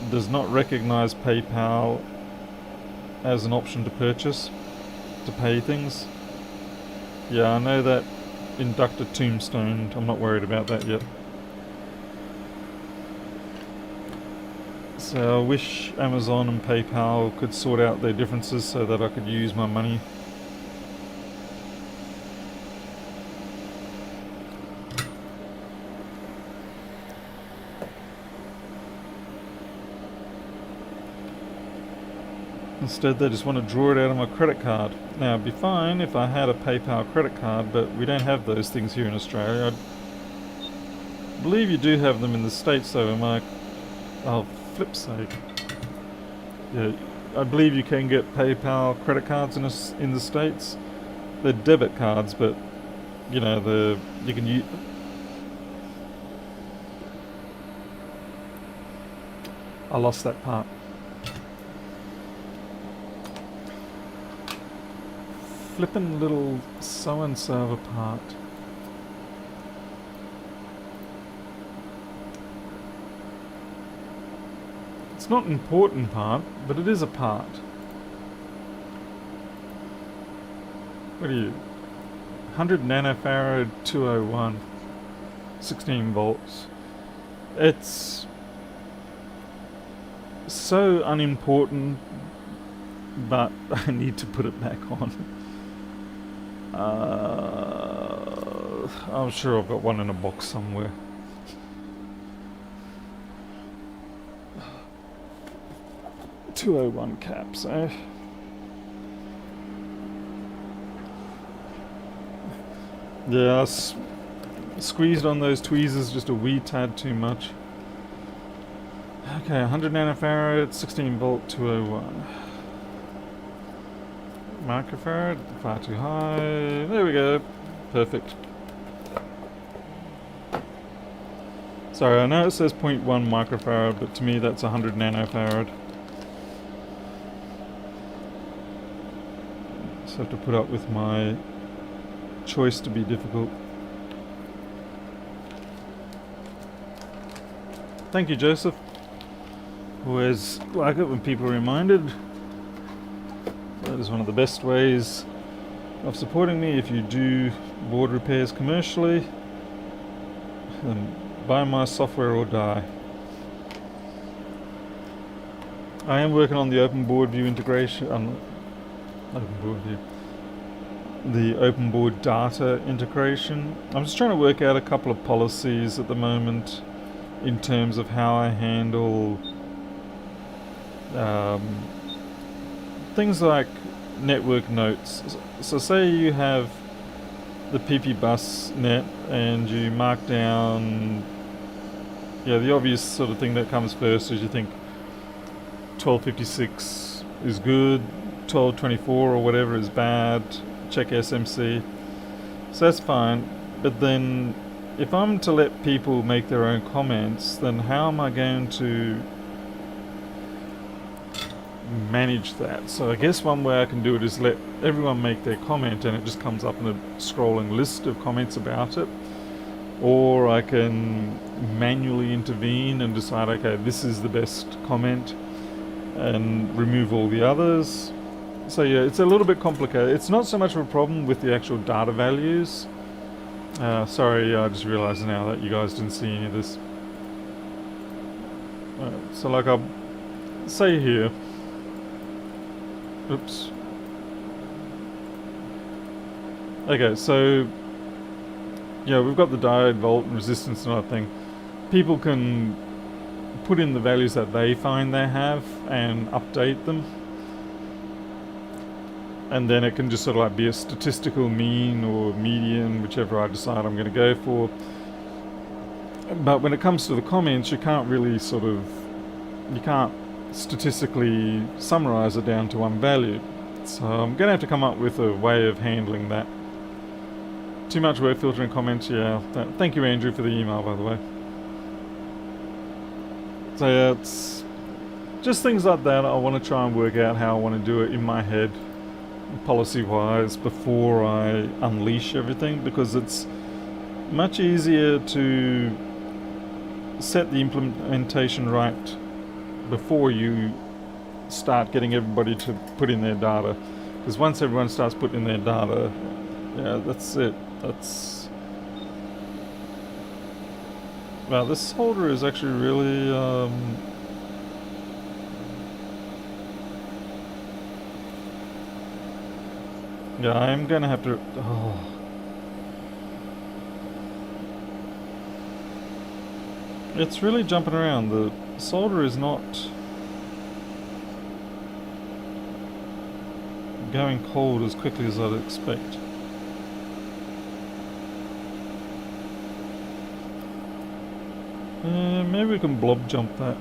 does not recognize PayPal as an option to purchase, to pay things. Yeah, I know that in Dr. Tombstone. I'm not worried about that yet. So I wish Amazon and PayPal could sort out their differences so that I could use my money. Instead, they just want to draw it out of my credit card. Now, it'd be fine if I had a PayPal credit card, but we don't have those things here in Australia. I believe you do have them in the States, though. Oh, flip's sake. Yeah, I believe you can get PayPal credit cards in the States. They're debit cards, but you can use. I lost that part. Flippin' little so-and-so of a part. It's not an important part, but it is a part. What are you? 100 nanofarad 201. 16 volts. It's so unimportant, but I need to put it back on. I'm sure I've got one in a box somewhere. 201 caps, eh? Yeah, squeezed on those tweezers just a wee tad too much. Okay, 100 nanofarad, 16 volt, 201. Microfarad, far too high. There we go. Perfect. Sorry, I know it says 0.1 microfarad, but to me that's 100 nanofarad. Just have to put up with my choice to be difficult. Thank you, Joseph. Always like it when people are reminded. That is one of the best ways of supporting me. If you do board repairs commercially, then buy my software or die. I am working on the open board view integration. Open board view. The open board data integration. I'm just trying to work out a couple of policies at the moment in terms of how I handle things like network notes. So say you have the PP bus net and you mark down, the obvious sort of thing that comes first is you think 1256 is good, 1224 or whatever is bad, check SMC. So that's fine, but then if I'm to let people make their own comments, then how am I going to manage that? So I guess one way I can do it is let everyone make their comment and it just comes up in a scrolling list of comments about it. Or I can manually intervene and decide, okay, this is the best comment and remove all the others. So yeah, it's a little bit complicated. It's not so much of a problem with the actual data values. Sorry, I just realized now that you guys didn't see any of this. So like I'll say here, oops. Okay, so yeah, we've got the diode, volt, and resistance and other thing. People can put in the values that they find they have and update them. And then it can just sort of like be a statistical mean or median, whichever I decide I'm going to go for. But when it comes to the comments, you can't really you can't statistically summarize it down to one value. So I'm going to have to come up with a way of handling that. Too much work filtering comments, yeah. Thank you, Andrew, for the email, by the way. So yeah, it's just things like that. I want to try and work out how I want to do it in my head, policy-wise, before I unleash everything, because it's much easier to set the implementation right before you start getting everybody to put in their data. Because once everyone starts putting in their data, yeah, that's it. Wow, this solder is actually really yeah, I'm gonna have to it's really jumping around. The solder is not going cold as quickly as I'd expect. Maybe we can blob jump that.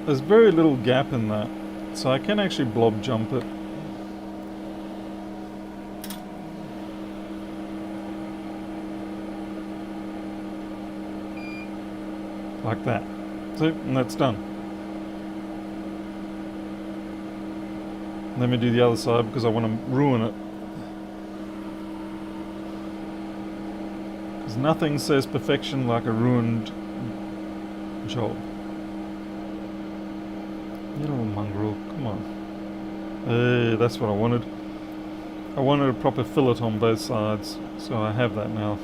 There's very little gap in that, so I can actually blob jump it. Like that. See, and that's done. Let me do the other side because I want to ruin it. Because nothing says perfection like a ruined job. You little mongrel, come on. Hey, that's what I wanted. I wanted a proper fillet on both sides, so I have that now.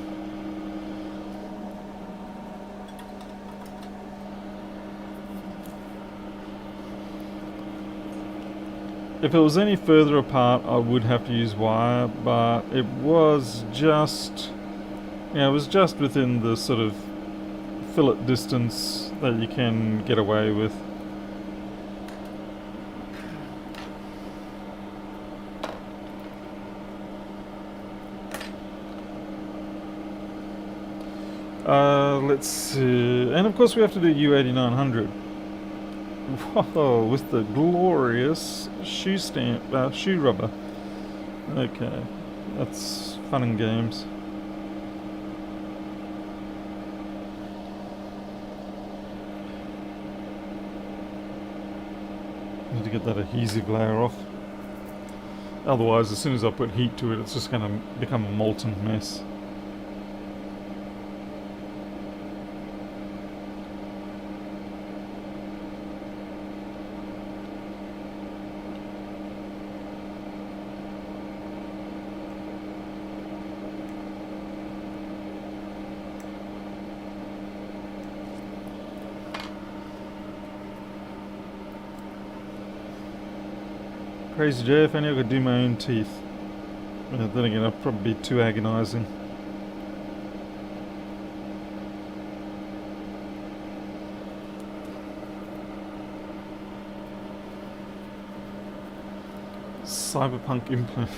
If it was any further apart, I would have to use wire, but it was just, yeah, it was just within the sort of fillet distance that you can get away with. Let's see, and of course we have to do U8900. Whoa, with the glorious shoe shoe rubber. Okay, that's fun and games. Need to get that adhesive layer off. Otherwise, as soon as I put heat to it, it's just going to become a molten mess. Crazy J, if only I could do my own teeth. Then again, I'd probably be too agonising. Cyberpunk implant.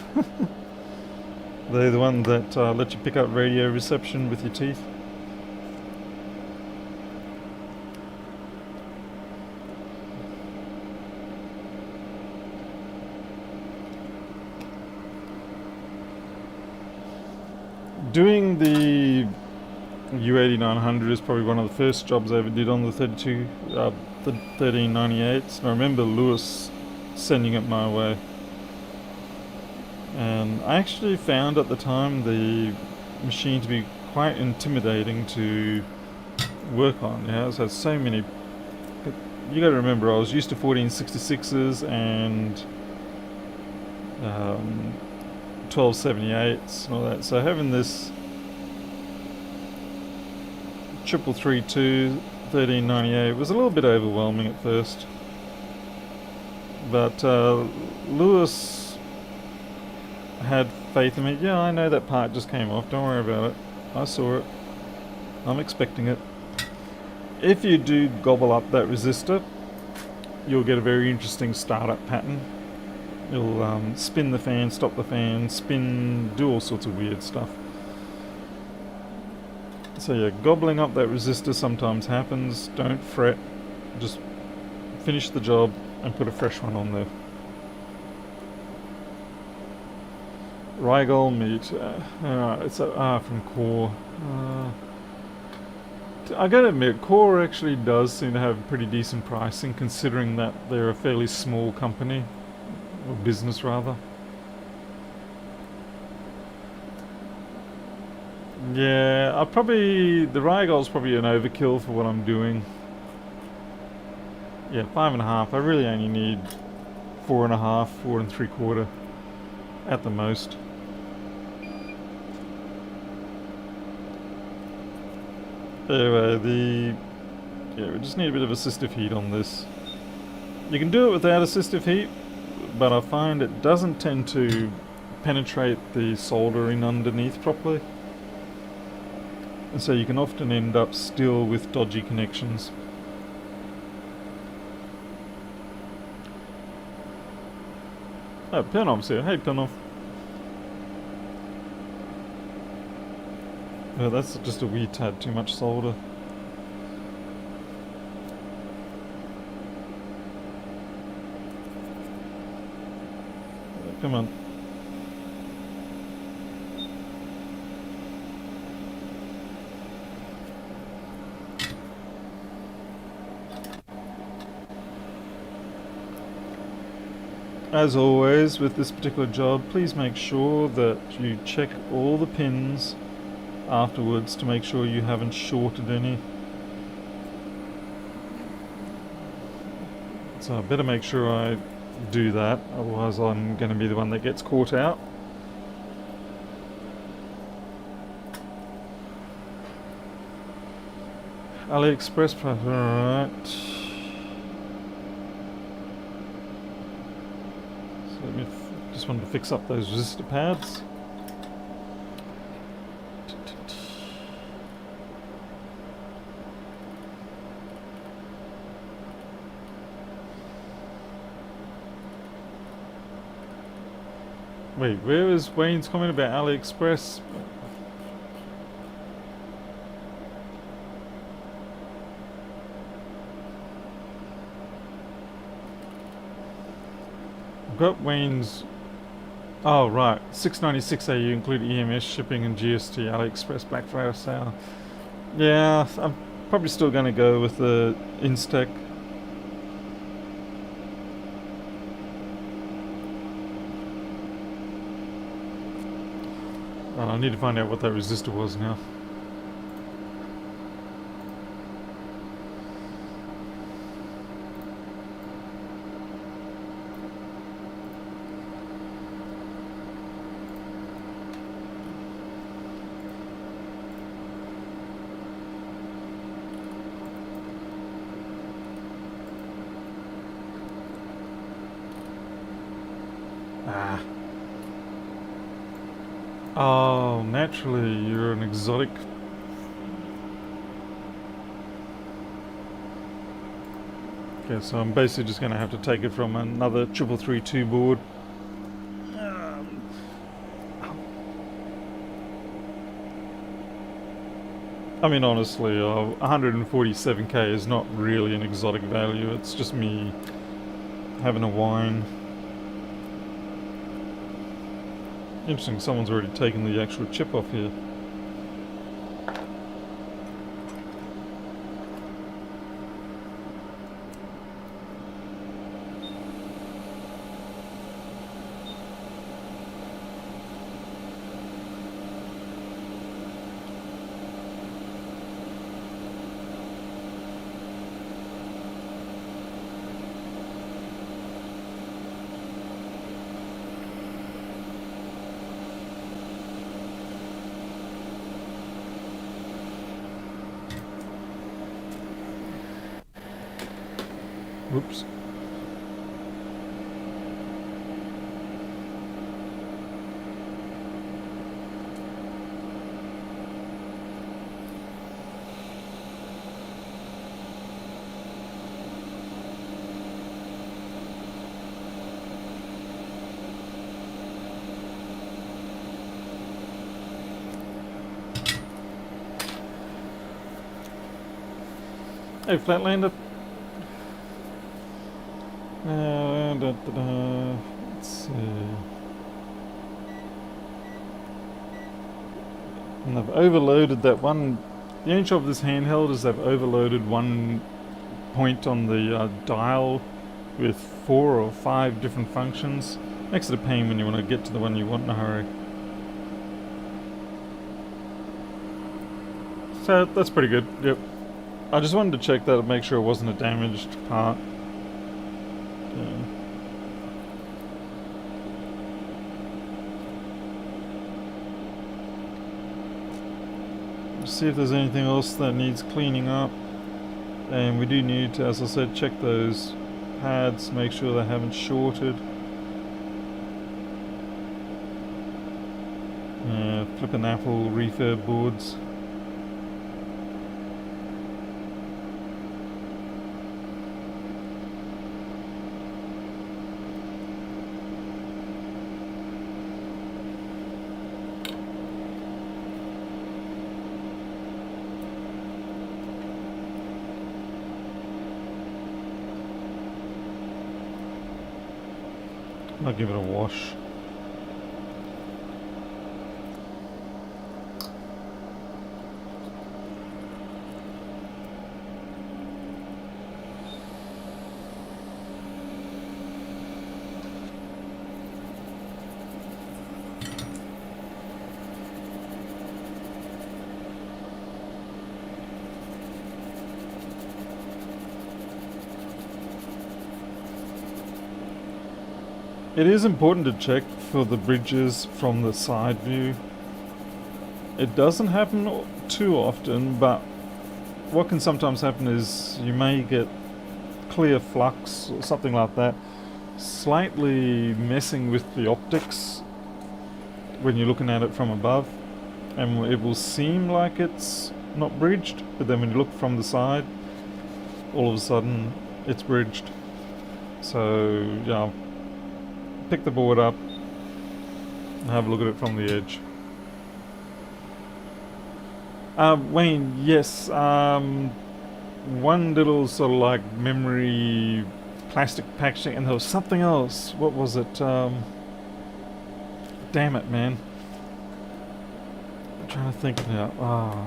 They're the one that let you pick up radio reception with your teeth. Doing the U8900 is probably one of the first jobs I ever did on the 1398s. And I remember Lewis sending it my way. And I actually found at the time the machine to be quite intimidating to work on. Yeah, it has so many. You got to remember, I was used to 1466s and 1278s and all that. So having this 332 1398 was a little bit overwhelming at first. But Lewis had faith in me. Yeah, I know that part just came off. Don't worry about it. I saw it. I'm expecting it. If you do gobble up that resistor, you'll get a very interesting startup pattern. You'll spin the fan, stop the fan, spin, do all sorts of weird stuff. So yeah, gobbling up that resistor sometimes happens. Don't fret. Just finish the job and put a fresh one on there. Rigol meat. It's a R from Core. I gotta admit, Core actually does seem to have pretty decent pricing, considering that they're a fairly small company, or business rather. Yeah, the Rigol's probably an overkill for what I'm doing. Yeah, 5.5. I really only need 4.5, 4 3/4 at the most. Anyway, we just need a bit of assistive heat on this. You can do it without assistive heat, but I find it doesn't tend to penetrate the soldering underneath properly. And so you can often end up still with dodgy connections. Oh, Pernov's here. Hey, Pernov. Oh, that's just a wee tad too much solder. Come on. As always with this particular job, please make sure that you check all the pins afterwards to make sure you haven't shorted any. So I better make sure I do that, otherwise I'm going to be the one that gets caught out. AliExpress price, alright. just wanted to fix up those resistor pads. Wait, where is Wayne's comment about AliExpress? I've got Wayne's. Oh, right. 696 AU include EMS shipping and GST AliExpress Black Friday sale. Yeah, I'm probably still going to go with the Instack. Well, I need to find out what that resistor was now. Ah. Oh, naturally, you're an exotic. Okay, so I'm basically just going to have to take it from another 3332 board. I mean, honestly, 147k is not really an exotic value. It's just me having a wine. Interesting, someone's already taken the actual chip off here. Whoops. Hey, Flatlander. Let's see. And they've overloaded that one. The only trouble with this handheld is they've overloaded one point on the dial with 4 or 5 different functions. Makes it a pain when you want to get to the one you want in a hurry. So that's pretty good. Yep. I just wanted to check that and make sure it wasn't a damaged part. See if there's anything else that needs cleaning up, and we do need to, as I said, check those pads, make sure they haven't shorted. Flippin' Apple refurb boards. I'll give it a wash. It is important to check for the bridges from the side view. It doesn't happen too often, but what can sometimes happen is you may get clear flux or something like that, slightly messing with the optics when you're looking at it from above, and it will seem like it's not bridged, but then when you look from the side, all of a sudden it's bridged. So yeah, pick the board up and have a look at it from the edge. Wayne, yes, one little sort of like memory plastic packaging, and there was something else. What was it? Damn it, man. I'm trying to think now.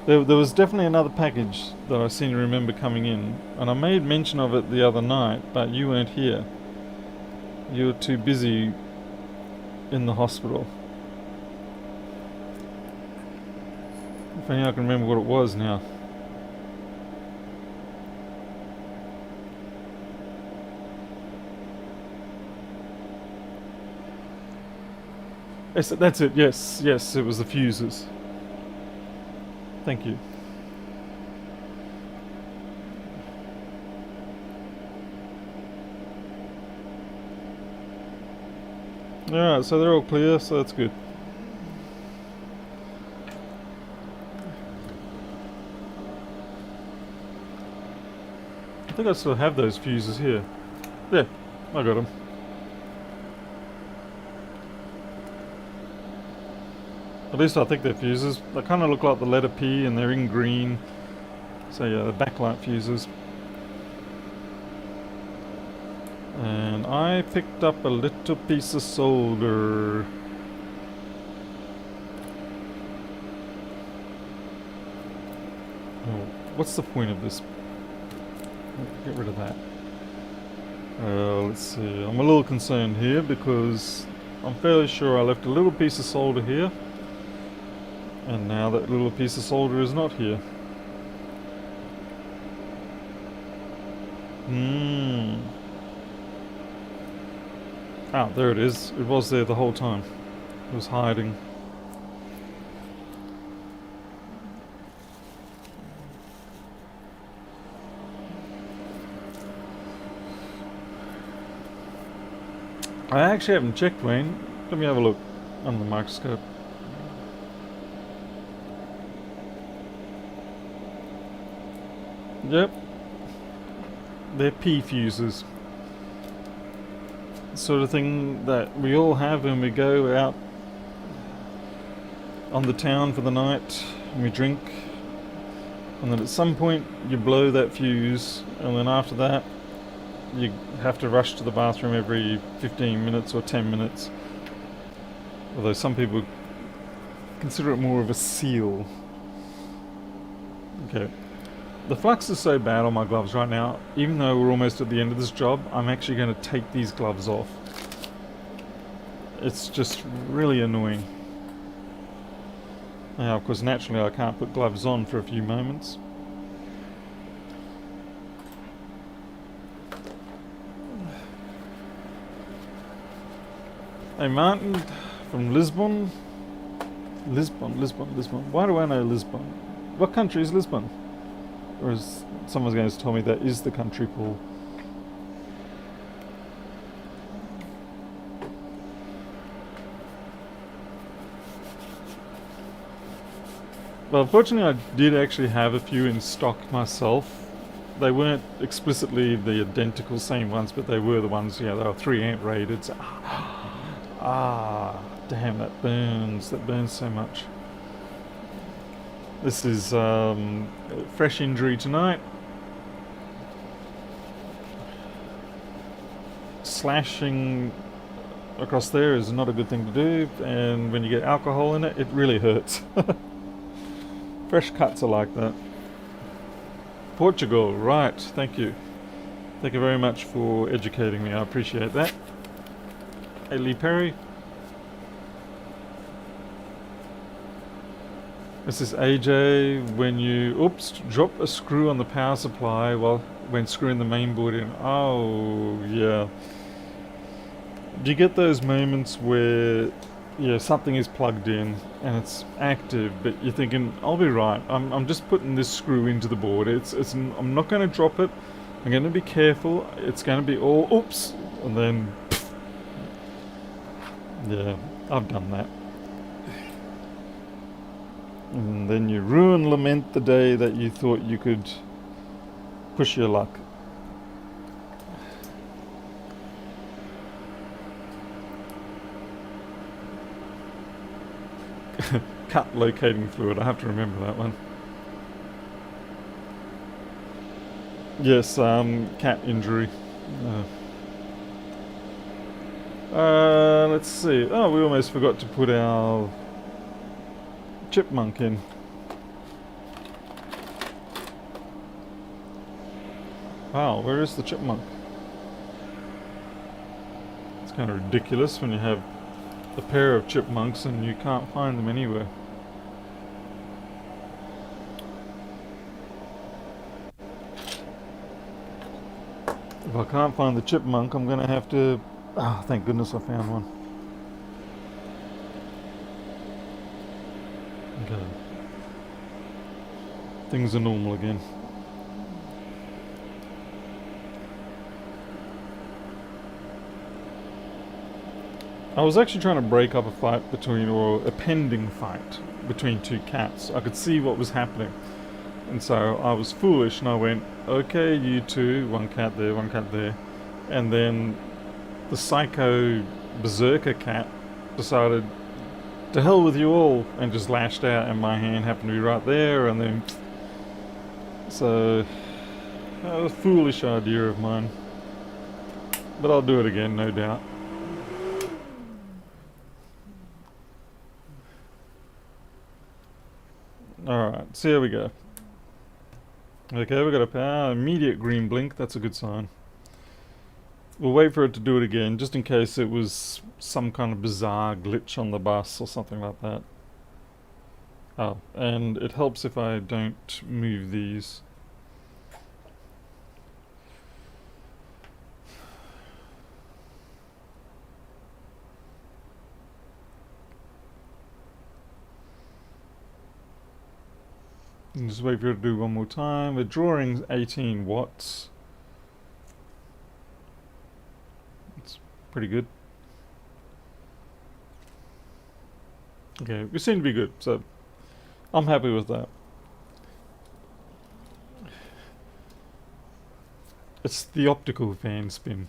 There was definitely another package that I seem to remember coming in, and I made mention of it the other night, but you weren't here. You were too busy in the hospital. If only I can remember what it was now. Yes, that's it. Yes, yes, it was the fuses. Thank you. Alright, so they're all clear, so that's good. I think I still have those fuses here. Yeah, I got them. At least I think they're fuses. They kind of look like the letter P and they're in green. So yeah, the backlight fuses. And I picked up a little piece of solder. Oh, what's the point of this? Get rid of that. Let's see. I'm a little concerned here because I'm fairly sure I left a little piece of solder here. And now that little piece of solder is not here. Ah, there it is. It was there the whole time. It was hiding. I actually haven't checked, Wayne. Let me have a look under the microscope. Yep. They're P fuses. Sort of thing that we all have when we go out on the town for the night and we drink, and then at some point you blow that fuse, and then after that you have to rush to the bathroom every 15 minutes or 10 minutes. Although some people consider it more of a seal. Okay. The flux is so bad on my gloves right now, even though we're almost at the end of this job, I'm actually going to take these gloves off. It's just really annoying. Now, of course, naturally I can't put gloves on for a few moments. Hey Martin, from Lisbon. Lisbon. Why do I know Lisbon? What country is Lisbon? Or is someone's going to tell me that is the country, Paul? Well, unfortunately I did actually have a few in stock myself. They weren't explicitly the identical same ones, but they were the ones, yeah, they were 3 amp rated. So, damn, that burns so much. This is a fresh injury tonight. Slashing across there is not a good thing to do, and when you get alcohol in it, it really hurts. Fresh cuts are like that. Portugal, right, thank you. Thank you very much for educating me, I appreciate that. Hey Lee Perry. This is AJ. When you drop a screw on the power supply when screwing the main board in. Oh yeah. Do you get those moments where something is plugged in and it's active, but you're thinking, I'll be right. I'm just putting this screw into the board. I'm not going to drop it. I'm going to be careful. It's going to be all and then, yeah, I've done that. And then you lament the day that you thought you could push your luck. Cut locating fluid, I have to remember that one. Yes, cat injury. Let's see. Oh, we almost forgot to put our chipmunk in. Wow, where is the chipmunk? It's kind of ridiculous when you have a pair of chipmunks and you can't find them anywhere. If I can't find the chipmunk, I'm gonna have to... Ah, thank goodness I found one. Okay. Things are normal again. I was actually trying to break up a fight between, or a pending fight between two cats. I could see what was happening. And so I was foolish and I went, okay, you two, one cat there, one cat there. And then the psycho berserker cat decided, to hell with you all, and just lashed out, and my hand happened to be right there, and then... So, a foolish idea of mine. But I'll do it again, no doubt. Alright, so here we go. Okay, we've got a power, immediate green blink, that's a good sign. We'll wait for it to do it again, just in case it was some kind of bizarre glitch on the bus or something like that. Oh, and it helps if I don't move these. And just wait for it to do one more time. We're drawing 18 watts. It's pretty good. Okay, we seem to be good, so I'm happy with that. It's the optical fan spin.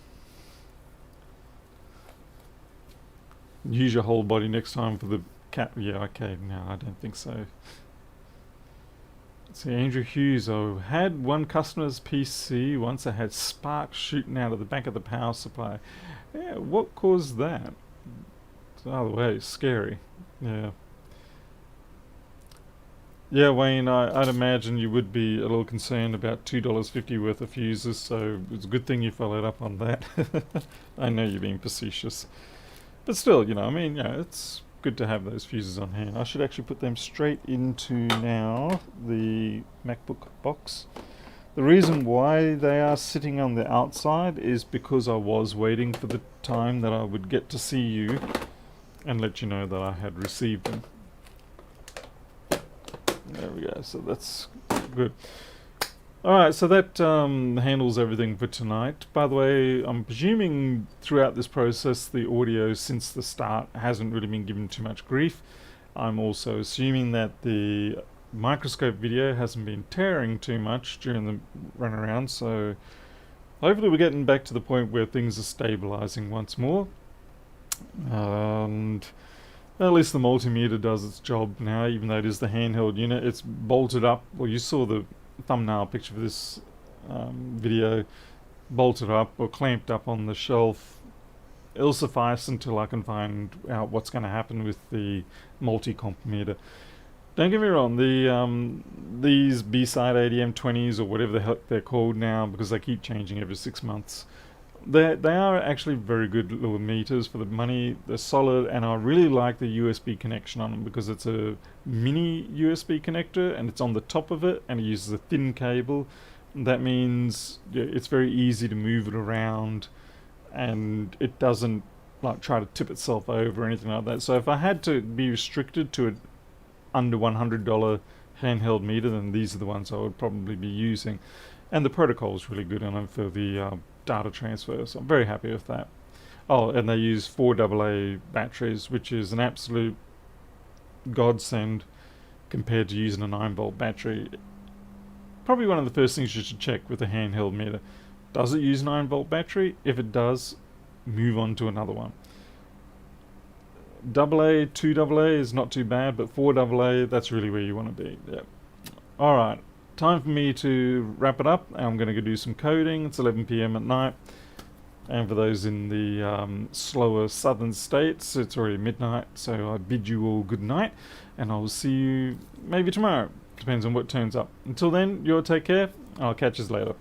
Use your whole body next time for the cat. Yeah, okay, no, I don't think so. See, Andrew Hughes, I had one customer's PC once that had sparks shooting out of the back of the power supply. Yeah, what caused that? Oh, the way, it's scary. Yeah. Yeah, Wayne, I'd imagine you would be a little concerned about $2.50 worth of fuses, so it's a good thing you followed up on that. I know you're being facetious. But still, you know, I mean, yeah, it's good to have those fuses on hand. I should actually put them straight into now the MacBook box. The reason why they are sitting on the outside is because I was waiting for the time that I would get to see you and let you know that I had received them. There we go, so that's good. Alright, so that handles everything for tonight. By the way, I'm presuming throughout this process the audio since the start hasn't really been given too much grief. I'm also assuming that the microscope video hasn't been tearing too much during the run around, so hopefully we're getting back to the point where things are stabilizing once more. And at least the multimeter does its job now, even though it is the handheld unit. It's bolted up. Well, you saw the thumbnail picture for this video, bolted up or clamped up on the shelf. It'll suffice until I can find out what's going to happen with the Multicomp meter. Don't get me wrong, these BSIDE ADM20s or whatever the heck they're called now, because they keep changing every 6 months, they are actually very good little meters for the money. They're solid, and I really like the USB connection on them because it's a mini USB connector and it's on the top of it and it uses a thin cable. That means it's very easy to move it around and it doesn't like try to tip itself over or anything like that. So if I had to be restricted to an under $100 handheld meter, then these are the ones I would probably be using. And the protocol is really good on them for the data transfer, so I'm very happy with that. Oh, and they use 4AA batteries, which is an absolute godsend compared to using a 9-volt battery. Probably one of the first things you should check with a handheld meter. Does it use 9-volt battery? If it does, move on to another one. AA, 2AA is not too bad, but 4AA, that's really where you want to be. Yeah. Alright, time for me to wrap it up. I'm going to go do some coding. It's 11 p.m. at night. And for those in the slower southern states, it's already midnight. So I bid you all good night, and I will see you maybe tomorrow. Depends on what turns up. Until then, you all take care. I'll catch you later.